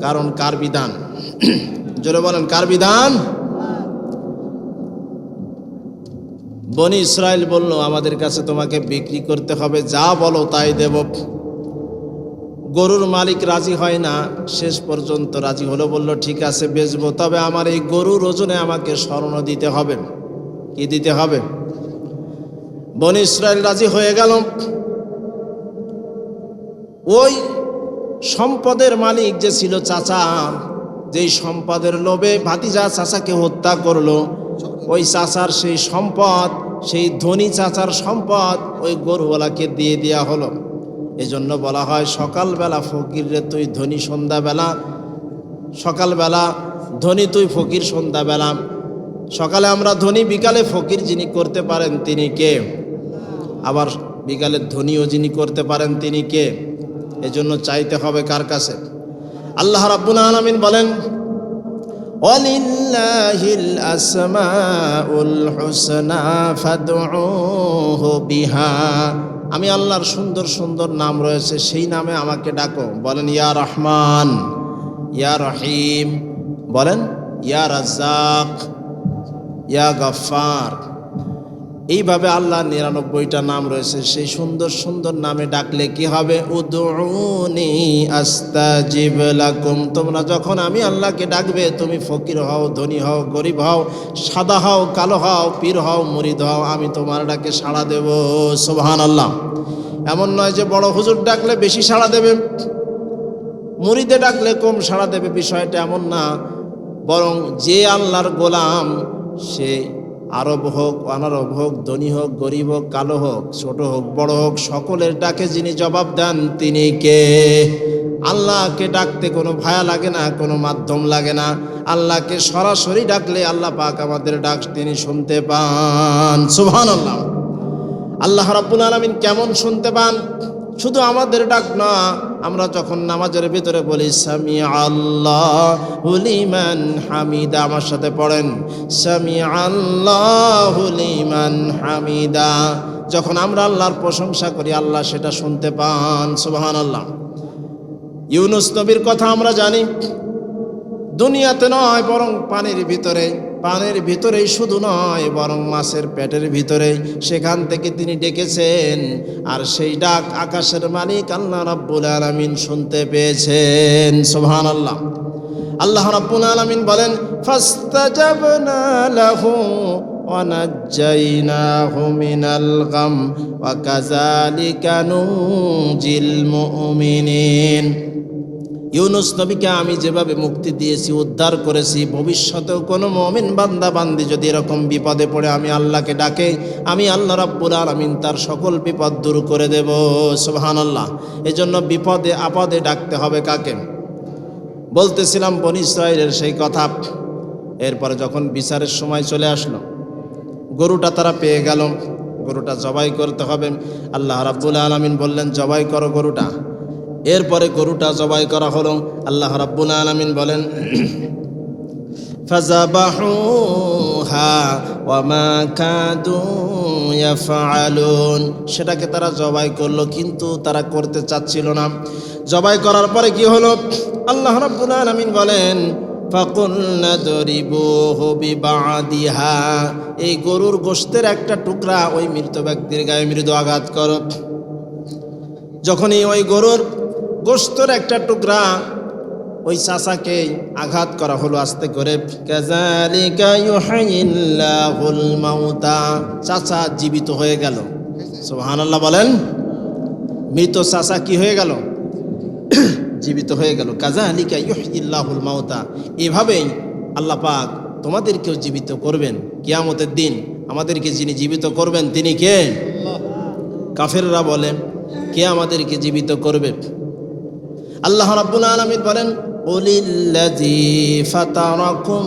কারণ কার বিধান? জোরে বলেন কার বিধান? বনি ইসরাইল বলল, আমাদের কাছে তোমাকে বিক্রি করতে হবে, যা বলো তাই দেব। গরুর মালিক রাজি হয় না, শেষ পর্যন্ত রাজি হলো, বলল ঠিক আছে বেচবো, তবে আমার এই গরুর ওজনে আমাকে স্বর্ণ দিতে হবে। কি দিতে হবে? বনি ইসরাইল রাজি হয়ে গেল। ওই সম্পদের মালিক যে ছিল চাচা, যেই সম্পদের লোভে ভাতিজা চাচাকে হত্যা করলো, ওই চাচার সেই সম্পদ, সেই ধনী চাচার সম্পদ ওই গরুওয়ালাকে দিয়ে দেওয়া হলো। এজন্য বলা হয় সকালবেলা ফকির রে তুই ধনী, সন্ধ্যাবেলা সকালবেলা ধনী তুই ফকির, সন্ধ্যাবেলা সকালে আমরা ধনী, বিকালে ফকির যিনি করতে পারেন তিনি কে? আবার বিকালে ধনীও যিনি করতে পারেন তিনি কে? এজন্য চাইতে হবে কার কাছে? আল্লাহ রাব্বুল আলামিন বলেন, ওয়ালিল্লাহিল আসমাউল হুসনা ফাদউহু বিহা। আমি আল্লাহর সুন্দর সুন্দর নাম রয়েছে, সেই নামে আমাকে ডাকো। বলেন ইয়া রহমান, ইয়া রহিম, বলেন ইয়া রাজ্জাক, ইয়া গফফার। এইভাবে আল্লাহ 99টা নাম রয়েছে, সেই সুন্দর সুন্দর নামে ডাকলে কি হবে? উদউনি আস্তাজিব লাকুম। তোমরা যখন আমি আল্লাহকে ডাকবে, তুমি ফকির হও, ধনী হও, গরিব হও, সাদা হও, কালো হও, পীর হও, মুরিদ হও, আমি তোমার ডাকে সাড়া দেব। সুবহানাল্লাহ। এমন নয় যে বড় হুজুর ডাকলে বেশি সাড়া দেবে, মুরিদে ডাকলে কম সাড়া দেবে, বিষয়টা এমন না। বরং যে আল্লাহর গোলাম, সে আরব হোক, অনারব হোক, ধনী হোক, গরিব হোক, কালো হোক, ছোট হোক, বড় হোক, সকলের ডাকে যিনি জবাব দেন তিনি কে? আল্লাহকে ডাকতে কোনো ভায়া লাগে না, কোনো মাধ্যম লাগে না। আল্লাহকে সরাসরি ডাকলে আল্লাহ পাক আমাদের ডাক তিনি শুনতে পান। সুবহানাল্লাহ। আল্লাহ রাব্বুল আলামিন কেমন শুনতে পান? শুধু আমাদের ডাক না, আমরা যখন নামাজের ভিতরে বলি সামিআল্লাহু লিমান হামিদা, আমার সাথে পড়েন সামিআল্লাহু লিমান হামিদা। যখন আমরা আল্লাহর প্রশংসা করি, আল্লাহ সেটা শুনতে পান। সুবহানাল্লাহ। ইউনুস নবীর কথা আমরা জানি, দুনিয়াতে নয় বরং পানির ভিতরে, পানির ভিতরেই শুধু নয় বরং মাছের পেটের ভিতরে, সেখান থেকে তিনি ডেকেছেন, আর সেই ডাক আকাশের মালিক আল্লাহ রাব্বুল আলামিন শুনতে পেয়েছেন। সুবহানাল্লাহ। আল্লাহ রাব্বুল আলামিন বলেন ফাস্তাজাবনা লাহু ونجيناه من الغم وكذلك ننجي المؤمنين। ইউনুস নবীকে আমি যেভাবে মুক্তি দিয়েছি, উদ্ধার করেছি, ভবিষ্যতেও কোনো মুমিন বান্দা বান্দি যদি এরকম বিপদে পড়ে আমি আল্লাহকে ডাকে, আমি আল্লাহ রাব্বুল আলামিন তার সকল বিপদ দূর করে দেব। সুবহানাল্লাহ। এজন্য বিপদে আপদে ডাকতে হবে কাকে? বলতেছিলাম বনী ইসরাইলের সেই কথা। এরপরে যখন বিচারের সময় চলে আসলো, গরুটা তারা পেয়ে গেল, গরুটা জবাই করতে হবে। আল্লাহ রাব্বুল আলামিন বললেন জবাই করো গরুটা। এরপরে গরুটা জবাই করা হলো। আল্লাহ রাব্বুল আলামিন বলেন ফাযাবাহুহা ওয়া মা কাদু ইয়াফআলুন, সেটাকে তারা জবাই করলো, কিন্তু তারা করতে চাচ্ছিল না। জবাই করার পরে কি হলো? আল্লাহ রাব্বুল আলামিন বলেন ফাকুলনা দরিবুহু বিবাদিহা, এই গরুর গোশতের একটা টুকরা ওই মৃত ব্যক্তির গায়ে মৃদু আঘাত করো। যখনই ওই গরুর গোশতের একটা টুকরা ওই চাচাকে আঘাত করা হলো আস্তে করে, কাযালিকা ইউহয়িল্লাহুল মাউতা, চাচা জীবিত হয়ে গেল। সুবহানাল্লাহ বলেন। মৃত চাচা কি হয়ে গেল? জীবিত হয়ে গেল। কাযালিকা ইউহয়িল্লাহুল মাউতা, এভাবেই আল্লাহ পাক তোমাদেরকেও জীবিত করবেন কিয়ামতের দিন। আমাদেরকে যিনি জীবিত করবেন তিনি কে? কাফেররা বলে কে আমাদেরকে জীবিত করবে? আল্লাহ রাব্বুল আলামিন বলেন কুলিল্লাযী ফাতারাকুম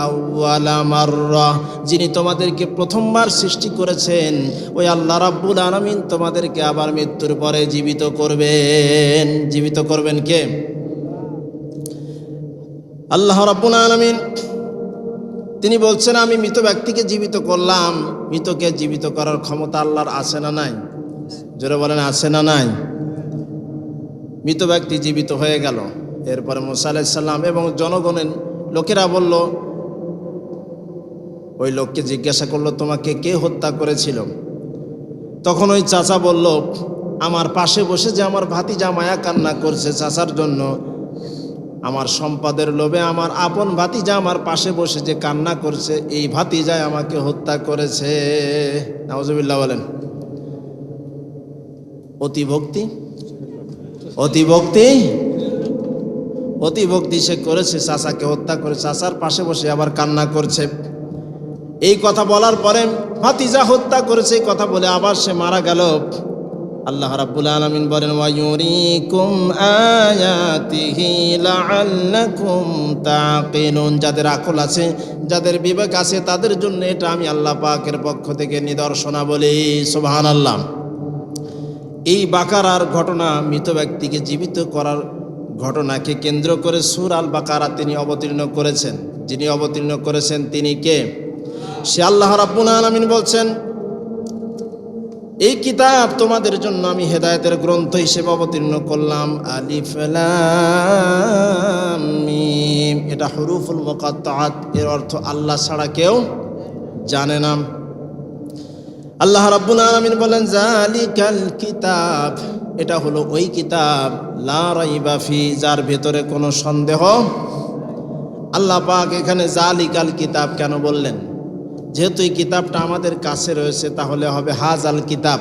আউওয়ালা মাররা, যিনি তোমাদেরকে প্রথমবার সৃষ্টি করেছেন ওই আল্লাহ রাব্বুল আলামিন তোমাদেরকে আবার মৃত্যুর পরে জীবিত করবেন। জীবিত করবেন কে? আল্লাহ রাব্বুল আলামিন তিনি বলছেন আমি মৃত ব্যক্তিকে জীবিত করলাম। মৃতকে জীবিত করার ক্ষমতা আল্লাহর আছে না নাই? জোরে বলেন আছে না নাই? মৃত ব্যক্তি জীবিত হয়ে গেল। এরপরে মুসা আলাইহিস সালাম এবং জনগণের লোকেরা বলল, ওই লোককে জিজ্ঞাসা করলো তোমাকে কে হত্যা করেছিল? তখন ওই চাচা বলল আমার পাশে বসে যে আমার ভাতিজা মায়া কান্না করছে চাচার জন্য, আমার সম্পদের লোভে আমার আপন ভাতিজা আমার পাশে বসে যে কান্না করছে, এই ভাতিজায় আমাকে হত্যা করেছে। নাউজুবিল্লাহ বলেন। অতিভক্তি, অতিভক্তি, অতিভক্তি সে করেছে, চাচাকে হত্যা করে চাচার পাশে বসে আবার কান্না করছে। এই কথা বলার পরে ভাতিজা হত্যা করেছে এই কথা বলে আবার সে মারা গেল। আল্লাহ রাব্বুল আলামিন বলেন ওয়ায়ুরিকুম আয়াতিহি লাআল্লাকুম তাকিলুন, যাদের আকল আছে, যাদের বিবেক আছে, তাদের জন্য এটা আমি আল্লাহ পাকের পক্ষ থেকে নিদর্শনাবলী। সুবহানাল্লাহ। এই বাকারার ঘটনা, মৃত ব্যক্তিকে জীবিত করার ঘটনাকে কেন্দ্র করে সূরা আল বাকারা তিনি অবতীর্ণ করেছেন। যিনি অবতীর্ণ করেছেন তিনি কে? সে আল্লাহ রাব্বুল আলামিন বলছেন এই কিতাব তোমাদের জন্য আমি হেদায়েতের গ্রন্থ হিসেবে অবতীর্ণ করলাম। আলিফ লাম মিম, এটা হুরুফুল মুকাত্তাআত, এর অর্থ আল্লাহ ছাড়া কেউ জানে না। আল্লাহ রাব্বুল আলামিন বলেন জালিকাল কিতাব, এটা হলো ওই কিতাব, লা রাইবা ফি, যার ভেতরে কোনো সন্দেহ। আল্লাহ পাক এখানে জালিকাল কিতাব কেন বললেন? যেহেতু এই কিতাবটা আমাদের কাছে রয়েছে তাহলে হবে হাজাল কিতাব।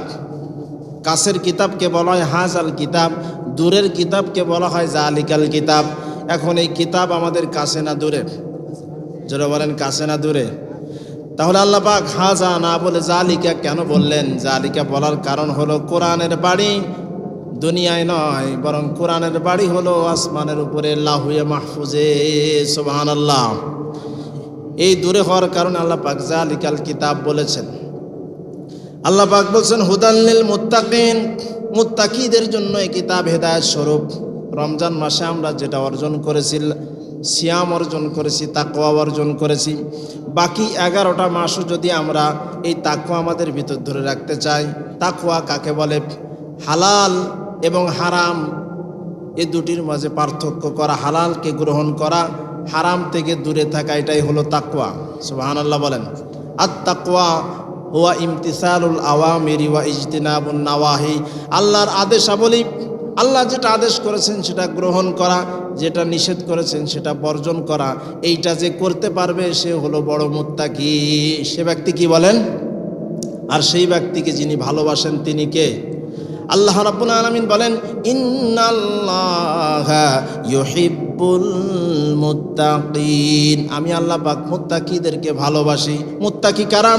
কাছের কিতাবকে বলা হয় হাজাল কিতাব, দূরের কিতাবকে বলা হয় জালিকাল কিতাব। এখন এই কিতাব আমাদের কাছে না দূরে? যারা বলেন কাছে না দূরে? তাহলে আল্লাহ পাক হাজা না বলে জালিকা কেন বললেন? জালিকা বলার কারণ হলো কোরআনের বাড়ি দুনিয়ায় নয়, বরং কোরআনের বাড়ি হলো আসমানের উপরে লাহুয়ে মাহফুজে। সুবহানাল্লাহ। এই দূরে হওয়ার কারণে আল্লাহ পাক জালিকাল কিতাব বলেছেন। আল্লাহ পাক বলছেন হুদাল লিল মুত্তাকিন, মুত্তাকিদের জন্য এই কিতাব হেদায়েত স্বরূপ। রমজান মাসে আমরা যেটা অর্জন করেছি, সিয়াম অর্জন করেছি, তাকওয়া অর্জন করেছি, বাকি 11টা মাসও যদি আমরা এই তাকওয়া আমাদের ভিতর ধরে রাখতে চাই। তাকওয়া কাকে বলে? হালাল এবং হারাম এই দুটির মাঝে পার্থক্য করা, হালালকে গ্রহণ করা, হারাম থেকে দূরে থাকা, এটাই হলো তাকওয়া। সুবহানাল্লাহ বলেন। আত তাকওয়া হুয়া ইমতিসালুল আওয়ামিরি ওয়া ইজতিনাবুন নাওয়াহি, আল্লাহর আদেশাবলী আল্লাহ যেটা আদেশ করেছেন সেটা গ্রহণ করা, যেটা নিষেধ করেছেন সেটা বর্জন করা, এইটা যে করতে পারবে সে হলো বড় মুত্তাকি। সে ব্যক্তি কি বলেন? আর সেই ব্যক্তিকে যিনি ভালোবাসেন তিনি কে? আল্লাহ রাব্বুল আলামিন বলেন, ইন্নাল্লাহা ইউহিব্বুল মুত্তাকিন, আমি আল্লাহ পাক মুত্তাকিদেরকে ভালোবাসি। মুত্তাকি কারা?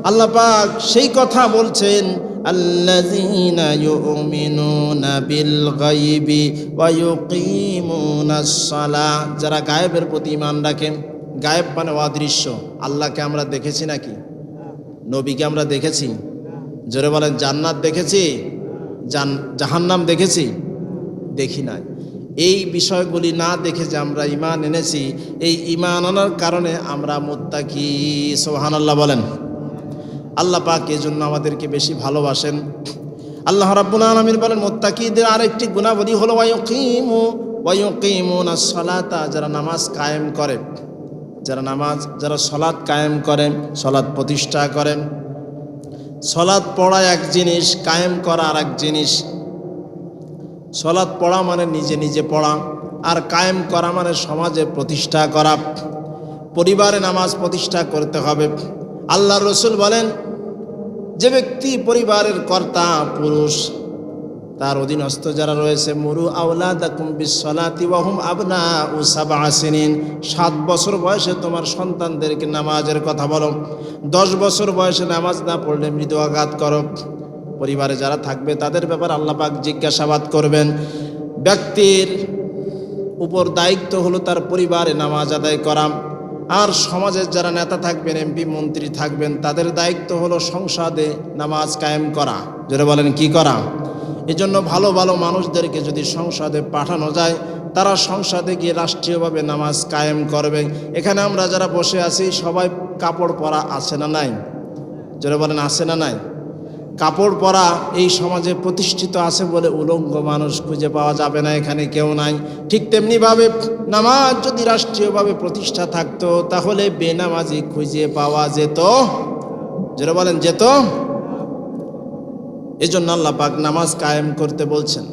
আল্লাহ পাক সেই কথা বলছেন, আল্লাযীনা ইউমিনুনা বিল গায়বি ওয়া ইউকিমুনাস সালাহ, যারা গায়েবের প্রতি ঈমান রাখে। গায়েব মানে অদৃশ্য। আল্লাহকে আমরা দেখেছি নাকি? নবীকে আমরা দেখেছি? জোরে বলেন, জান্নাত দেখেছি? জাহান্নাম দেখেছি? দেখি নাই। এই বিষয়গুলি না দেখে যে আমরা ঈমান এনেছি, এই ঈমান আনার কারণে আমরা মুত্তাকি। সুবহানাল্লাহ বলেন। আল্লাহ পাক এজন্য আমাদেরকে বেশি ভালোবাসেন। আল্লাহ রাব্বুল আলামিন বলেন, মুত্তাকিদের আরেকটি গুণাবলী হলো ওয়া ইউকিমুনাস সালাতা, যারা নামাজ কায়েম করে, যারা সলাৎ কায়েম করেন, সলাৎ প্রতিষ্ঠা করেন। সলাৎ পড়া এক জিনিস, কায়েম করা আর এক জিনিস। সলাৎ পড়া মানে নিজে নিজে পড়া, আর কায়েম করা মানে সমাজে প্রতিষ্ঠা করা। পরিবারে নামাজ প্রতিষ্ঠা করতে হবে। আল্লাহর রাসূল বলেন, যে ব্যক্তি পরিবারের কর্তা পুরুষ, তার অধীনস্থ যারা রয়েছে, মুরু আওলাদাকুম বিসসালাতি ওয়া হুম আবনাউ সাবআ সিনিন, 7 বছর বয়সে তোমার সন্তানদেরকে নামাজের কথা বলো। 10 বছর বয়সে নামাজ না পড়লে মৃদু আঘাত করো। পরিবারে যারা থাকবে তাদের ব্যাপারে আল্লাহ পাক জিজ্ঞাসাবাদ করবেন। ব্যক্তির উপর দায়িত্ব হলো তার পরিবারে নামাজ আদায় করা, আর সমাজের যারা নেতা থাকবেন, এমপি মন্ত্রী থাকবেন, তাদের দায়িত্ব হলো সংসদে নামাজ কায়েম করা। যারা বলেন কি করা? এজন্য ভালো ভালো মানুষদেরকে যদি সংসদে পাঠানো যায়, তারা সংসদে গিয়ে রাষ্ট্রীয়ভাবে নামাজ কায়েম করবে। এখানে আমরা যারা বসে আছি সবাই কাপড় পরা আছে না নাই? যারা বলেন আছে না নাই? কাপড় পরা এই সমাজে প্রতিষ্ঠিত আছে বলে উলঙ্গ মানুষ খুঁজে পাওয়া যাবে না, এখানে কেউ নাই। ঠিক তেমনিভাবে নামাজ যদি রাষ্ট্রীয়ভাবে প্রতিষ্ঠা থাকতো, তাহলে বেনামাজি খুঁজে পাওয়া যেত। যারা বলেন যেত। এজন্য আল্লাহ পাক নামাজ কায়েম করতে বলছেন।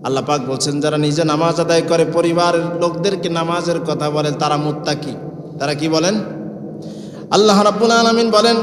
আল্লাহ পাক বলছেন, যারা নিজে নামাজ আদায় করে, পরিবারের লোকদেরকে নামাজের কথা বলে, তারা মুত্তাকি। তারা কি বলেন? আল্লাহ রাব্বুল আলামিন বলেন,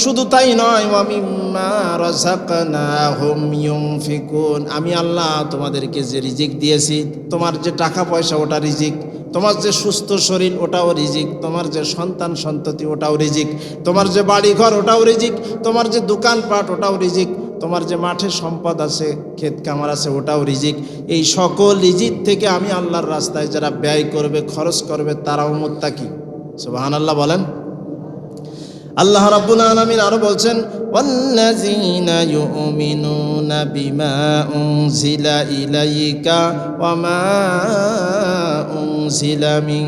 শুধু তাই নয়, ওয়া মিম্মা রাযাকনাহুম ইউনফিকুন, আমি আল্লাহ তোমাদেরকে যে রিজিক দিয়েছি, তোমার যে টাকা পয়সা ওটা রিজিক, তোমার যে সুস্থ শরীর ওটাও রিজিক, তোমার যে সন্তান সন্ততি ওটাও রিজিক, তোমার যে বাড়ি ঘর ওটাও রিজিক, তোমার যে দোকানপাট ওটাও রিজিক, তোমার যে মাঠে সম্পদ আছে, ক্ষেত কামার আছে, ওটাও রিজিক। এই সকল রিজিক থেকে আমি আল্লাহর রাস্তায় যারা ব্যয় করবে, খরচ করবে, তারাও মুত্তাকি। সুবহানাল্লাহ বলেন। আল্লাহ রাব্বুল আলামিন আরো বলছেন, ওয়াল্লাযীনা ইউমিনুনা বিমা উনজিলা ইলাইকা ওয়া মা উনজিলা মিন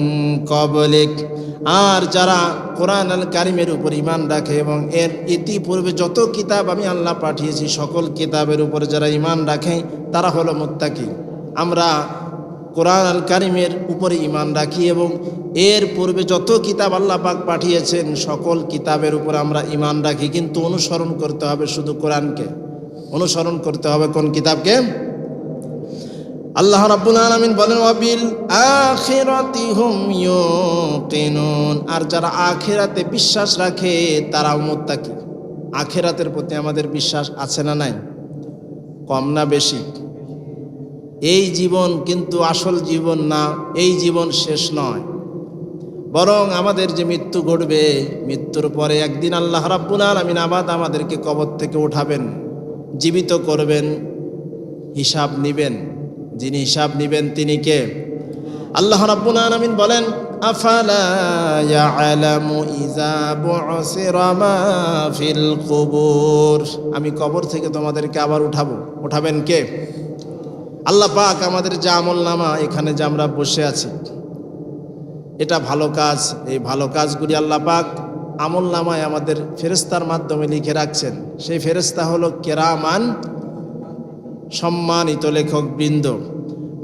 ক্বাবলিক, আর যারা কোরআন আল কারিমের উপর ঈমান রাখে এবং এর ইতিপূর্বে যত কিতাব আমি আল্লাহ পাঠিয়েছি সকল কিতাবের উপর যারা ঈমান রাখে, তারা হলো মুত্তাকি। আমরা কোরআন আল কারিমের উপরে ঈমান রাখি এবং এর পূর্বে যত কিতাব আল্লাহ পাক পাঠিয়েছেন সকল কিতাবের উপর আমরা ঈমান রাখি, কিন্তু অনুসরণ করতে হবে শুধু কোরআনকে। অনুসরণ করতে হবে কোন কিতাবকে? আল্লাহ রাব্বুল আলামিন বলেন, ওয়াবিল আখিরাতি হুম ইউকিনুন, আর যারা আখিরাতে বিশ্বাস রাখে তারাও মুত্তাকি। আখিরাতের প্রতি আমাদের বিশ্বাস আছে না নাই? কম না বেশি? এই জীবন কিন্তু আসল জীবন না, এই জীবন শেষ নয়, বরং আমাদের যে মৃত্যু ঘটবে, মৃত্যুর পরে একদিন আল্লাহ রাব্বুল আলামিন আবার আমাদেরকে কবর থেকে উঠাবেন, জীবিত করবেন, হিসাব নিবেন। যিনি হিসাব নিবেন তিনি কে? আল্লাহ রাব্বুল আলামিন বলেন, আফালা ইয়ালামু ইযা বু'সিরা মা ফিল কুবুর, আমি কবর থেকে তোমাদেরকে আবার উঠাবো। উঠাবেন কে? আল্লাহ পাক আমাদের যে আমলনামা, এখানে যে আমরা বসে আছি, এটা ভালো কাজ। এই ভালো কাজগুলি আল্লাহ পাক আমলনামায় আমাদের ফেরেশতার মাধ্যমে লিখে রাখছেন। সেই ফেরেশতা হলো কেরামান, সম্মানিত লেখক বৃন্দ।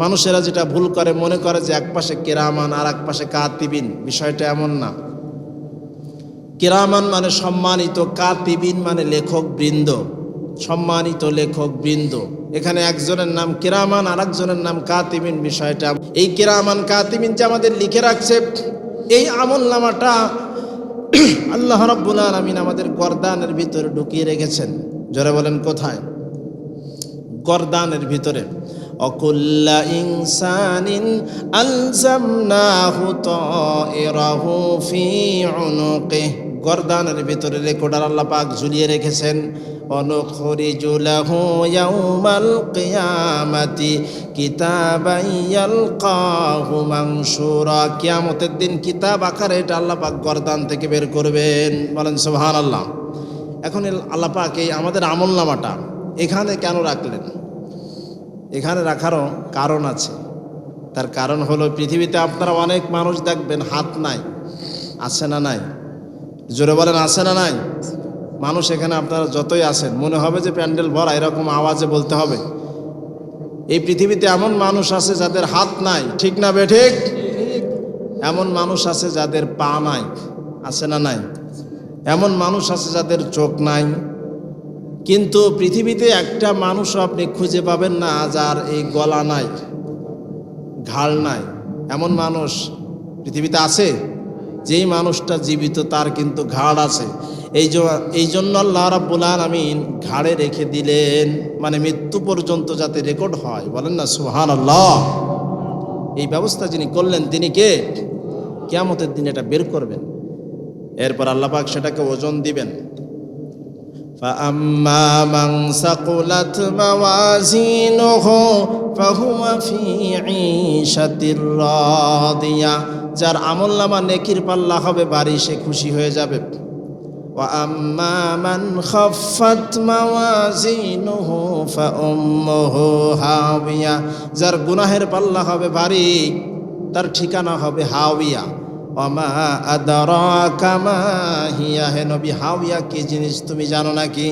মানুষেরা যেটা ভুল করে, মনে করে যে এক পাশে কেরামান আর এক পাশে কাতিবিন। বিষয়টা এমন না। কেরামান মানে সম্মানিত, কাতিবিন মানে লেখক বৃন্দ, সম্মানিত লেখক বৃন্দ। এখানে একজনের নাম কিরামান আর একজনের নাম কাতিবিন। বিষয়টা এই কিরামান কাতিবিন যে আমাদের লিখে রাখছে, এই আমলনামাটা আল্লাহ রাব্বুল আলামিন আমাদের গর্দানের ভিতরে ঢুকিয়ে রেখেছেন। জোরে বলেন কোথায়? গর্দানের ভিতরে। অকুল্লা ইনসানিন আলজামনাহু তায়রাহু ফি উনুকিহি, গর্দানের ভিতরে রেকর্ডার আল্লাহ পাক ঝুলিয়ে রেখেছেন। অনুখরিজু লাহু ইয়াউমাল কিয়ামাতি কিতাবান ইয়ালকাহু মানশুরা, কিয়ামতের দিন কিতাব আকারে এটা আল্লাহ পাক গর্দান থেকে বের করবেন। বলেন সুবহানাল্লাহ। এখন আল্লাহ পাক এই আমাদের আমলনামাটা এখানে কেন রাখলেন? এখানে রাখারও কারণ আছে। তার কারণ হলো, পৃথিবীতে আপনারা অনেক মানুষ দেখবেন হাত নাই, আছে না নাই? জোরে বলেন আছে না নাই? মানুষ এখানে আপনারা যতই আসেন মনে হবে যে প্যান্ডেল ভরা, এরকম আওয়াজে বলতে হবে। এই পৃথিবীতে এমন মানুষ আছে যাদের হাত নাই, ঠিক না বেঠিক? এমন মানুষ আছে যাদের পা নাই, আছে না নাই? এমন মানুষ আছে যাদের চোখ নাই। কিন্তু পৃথিবীতে একটা মানুষও আপনি খুঁজে পাবেন না যার এই গলা নাই, ঘাড় নাই। এমন মানুষ পৃথিবীতে আছে? যেই মানুষটা জীবিত তার কিন্তু ঘাড় আছে। এই জন্য আল্লাহ রাব্বুল আলামিন ঘাড়ে রেখে দিলেন, মানে মৃত্যু পর্যন্ত যাতে রেকর্ড হয়। বলেন না সুবহানাল্লাহ। এই ব্যবস্থা যিনি করলেন তিনি কে? কিয়ামতের দিন এটা বের করবেন। এরপর আল্লাহ পাক সেটাকে ওজন দিবেন। فَأَمَّا مَنْ ثَقُلَتْ مَوَازِينُهُ فَهُوَ فِي عِيشَةٍ رَاضِيَةٍ, যার আমলনামা নেকির পাল্লা হবে ভারী, সে খুশি হয়ে যাবে। وَأَمَّا مَنْ خَفَّتْ مَوَازِينُهُ فَأُمُّهُ هَاوِيَةٌ, যার গুনাহের পাল্লা হবে ভারী, তার ঠিকানা হবে হাওয়া। ওমা আদরাকা মা হিয়া, হে নবী হাওয়া কি জিনিস তুমি জানো নাকি?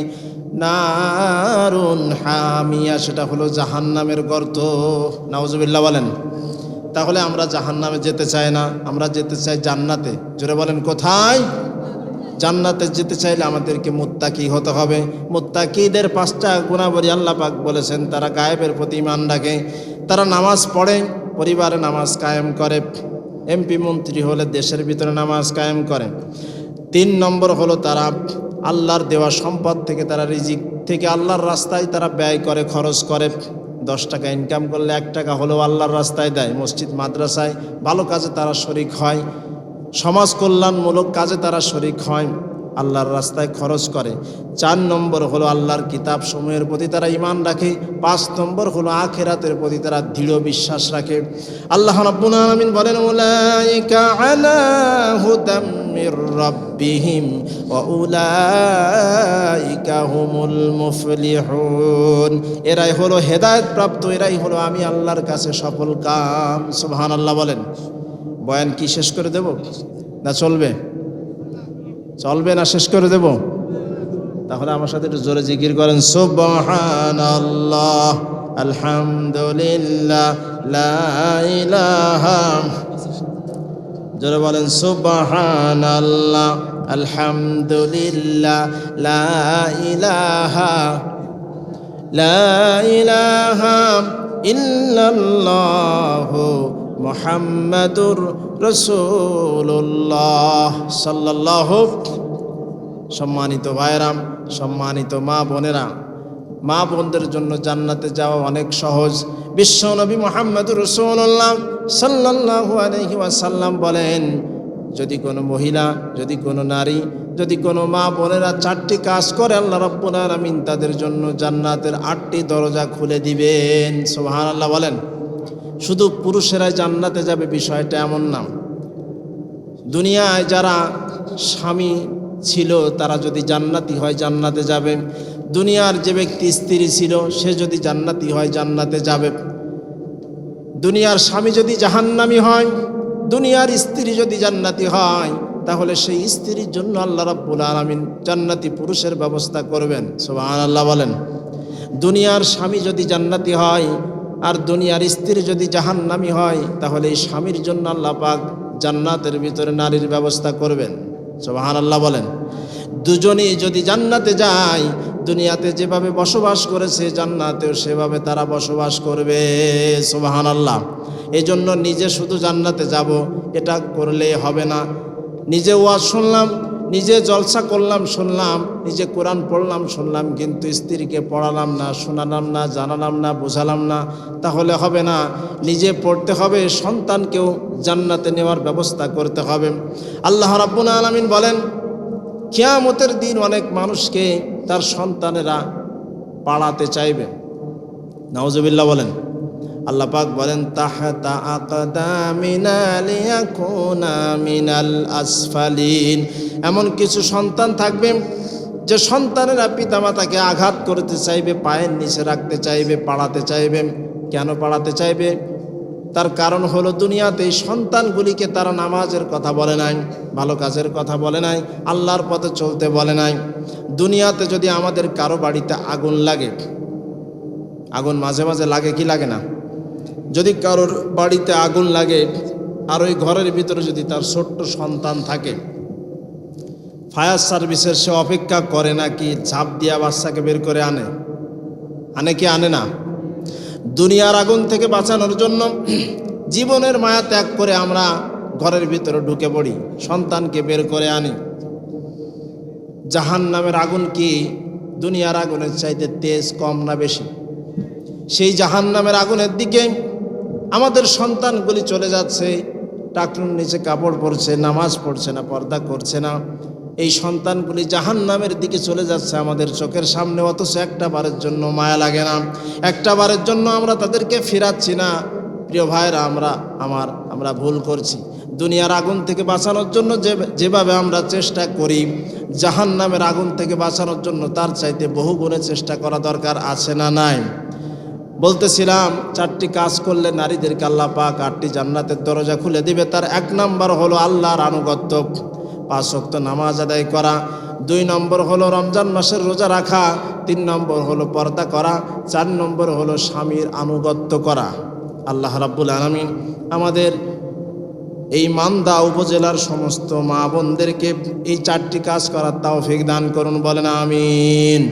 নারুন হামিয়া, সেটা হলো জাহান্নামের গর্ত। নাউজুবিল্লাহ বলেন। তাহলে আমরা জাহান্নামে যেতে চাই না, আমরা যেতে চাই জান্নাতে। জোরে বলেন কোথায়? জান্নাতে যেতে চাইলে আমাদেরকে মুত্তাকি হতে হবে। মুত্তাকিদের 5টা গুণাবলী আল্লাহ পাক বলেছেন। তারা গায়েবের প্রতি ঈমান রাখে, তারা নামাজ পড়ে, পরিবারে নামাজ কায়েম করে, এমপি মন্ত্রী হলে দেশের ভিতরে নামাজ কায়েম করে। 3 নম্বর হলো তারা আল্লাহর দেওয়া সম্পদ থেকে, তারা রিজিক থেকে আল্লাহর রাস্তায় তারা ব্যয় করে, খরচ করে। 10 টাকা ইনকাম করলে 1 টাকা হলেও আল্লাহর রাস্তায় দেয়। মসজিদ মাদ্রাসায় ভালো কাজে তারা শরিক হয়, সমাজ কল্যাণমূলক কাজে তারা শরিক হয়, আল্লাহর রাস্তায় খরচ করে। 4 নম্বর হলো আল্লাহর কিতাব সমূহের প্রতি তারা ঈমান রাখে। 5 নম্বর হলো আখিরাতের প্রতি তারা দৃঢ় বিশ্বাস রাখে। আল্লাহ রাব্বুল আলামিন বলেন, উলাইকা আলা হুদাম মির রাব্বিহিম ওয়া উলাইকা হুমুল মুফলিহুন, এরাই হলো হেদায়েত প্রাপ্ত, এরাই হলো আমি আল্লাহর কাছে সফল কাম। সুবহানাল্লাহ বলেন। বয়ান কি শেষ করে দেব না চলবে? চলবে না শেষ করে দেব? তাহলে আমার সাথে একটু জোরে জিকির করেন, সুবহানাল্লাহ, আলহামদুলিল্লাহ, লা ইলাহা, জোরে বলেন সুবহানাল্লাহ, আলহামদুলিল্লাহ, লা ইলাহা ইল্লাল্লাহু মুহাম্মাদুর রাসূলুল্লাহ সাল্লাল্লাহু। সম্মানিত ভাইরাম, সম্মানিত মা বোনেরা, মা বোনদের জন্য জান্নাতে যাওয়া অনেক সহজ। বিশ্ব নবী মুহাম্মদুর রাসূলুল্লাহ সাল্লাল্লাহু আলাইহি ওয়াসাল্লাম বলেন, যদি কোনো মহিলা, যদি কোনো নারী, যদি কোনো মা বোনেরা 4টি কাজ করে, আল্লাহ রাব্বুল আলামিন তাদের জন্য জান্নাতের 8টি দরজা খুলে দিবেন। সুবহানাল্লাহ বলেন। শুধু পুরুষেরাই জান্নাতে যাবে বিষয়টা এমন না। দুনিয়ায় যারা স্বামী ছিল তারা যদি জান্নাতি হয় জান্নাতে যাবে। দুনিয়ার যে ব্যক্তি স্ত্রী ছিল সে যদি জান্নাতি হয় জান্নাতে যাবে। দুনিয়ার স্বামী যদি জাহান্নামী হয়, দুনিয়ার স্ত্রী যদি জান্নাতি হয়, তাহলে সেই স্ত্রীর জন্য আল্লাহ রাব্বুল আলামিন জান্নাতি পুরুষের ব্যবস্থা করবেন। সুবহানাল্লাহ বলেন। দুনিয়ার স্বামী যদি জান্নাতি হয় আর দুনিয়ার স্ত্রী যদি জাহান্নামী হয়, তাহলে এই স্বামীর জন্য আল্লাহ পাক জান্নাতের ভিতরে নারীর ব্যবস্থা করবেন। সুবহানাল্লাহ বলেন। দুজনেই যদি জান্নাতে যায়, দুনিয়াতে যেভাবে বসবাস করেছে জান্নাতেও সেভাবে তারা বসবাস করবে। সুবহানাল্লাহ। এই জন্য নিজে শুধু জান্নাতে যাব এটা করলেই হবে না। নিজে ওয়াজ শুনলাম, নিজে জলসা করলাম শুনলাম, নিজে কোরআন পড়লাম শুনলাম, কিন্তু স্ত্রীকে পড়ালাম না, শোনালাম না, জানালাম না, বোঝালাম না, তাহলে হবে না। নিজে পড়তে হবে, সন্তানকেও জান্নাতে নেওয়ার ব্যবস্থা করতে হবে। আল্লাহ রাব্বুল আলামিন বলেন, কিয়ামতের দিন অনেক মানুষকে তার সন্তানেরা পাড়াতে চাইবে। নাউজুবিল্লাহ বলেন। আল্লাহ পাক বলেন, তাহতা আকদামিনা লিয়াকুনা মিনাল আসফালিন। এমন কিছু সন্তান থাকবে যে সন্তানেরা পিতামাতাকে আঘাত করতে চাইবে, পায়ের নিচে রাখতে চাইবে, পাড়াতে চাইবে। কেন পাড়াতে চাইবে? তার কারণ হলো দুনিয়াতে এই সন্তানগুলিকে তারা নামাজের কথা বলে নাই, ভালো কাজের কথা বলে নাই, আল্লাহর পথে চলতে বলে নাই। দুনিয়াতে যদি আমাদের কারো বাড়িতে আগুন লাগে, আগুন মাঝে মাঝে লাগে কি লাগে না? যদি কারোর বাড়িতে আগুন লাগে আর ওই ঘরের ভিতরে যদি তার ছোট্ট সন্তান থাকে, ফায়ার সার্ভিসের সে অপেক্ষা করে নাকি ঝাঁপ দিয়া বাচ্চাকে বের করে আনে কি আনে না? দুনিয়ার আগুন থেকে বাঁচানোর জন্য জীবনের মায়া ত্যাগ করে আমরা ঘরের ভিতরে ঢুকে পড়ি, সন্তানকে বের করে আনি। জাহান্নামের আগুন কি দুনিয়ার আগুনের চাইতে তেজ কম না বেশি? সেই জাহান্নামের আগুনের দিকে আমাদের সন্তানগুলি চলে যাচ্ছে, টাকনুর নিচে কাপড় পরছে, নামাজ পড়ছে না, পর্দা করছে না। এই সন্তানগুলি জাহান্নামের দিকে চলে যাচ্ছে আমাদের চোখের সামনে, অথচ একটা বারের জন্য মায়া লাগে না, একটা বারের জন্য আমরা তাদেরকে ফিরাচ্ছি না। প্রিয় ভাইরা, আমরা ভুল করছি। দুনিয়ার আগুন থেকে বাঁচানোর জন্য যেভাবে আমরা চেষ্টা করি, জাহান্নামের আগুন থেকে বাঁচানোর জন্য তার চাইতে বহু গুণে চেষ্টা করা দরকার আছে না নাই? বলতেছিলাম, 4টি কাজ করলে নারীদেরকে আল্লাহ পাক 8টি জান্নাতের দরজা খুলে দিবে। তার 1 নম্বর হলো আল্লাহর আনুগত্য, 5 ওয়াক্ত নামাজ আদায় করা। 2 নম্বর হলো রমজান মাসের রোজা রাখা। 3 নম্বর হলো পর্দা করা। 4 নম্বর হলো স্বামীর আনুগত্য করা। আল্লাহ রাব্বুল আলামিন আমাদের এই মান্দা উপজেলার সমস্ত মা বোনদেরকে এই 4টি কাজ করার তৌফিক দান করুন, বলেন আমিন।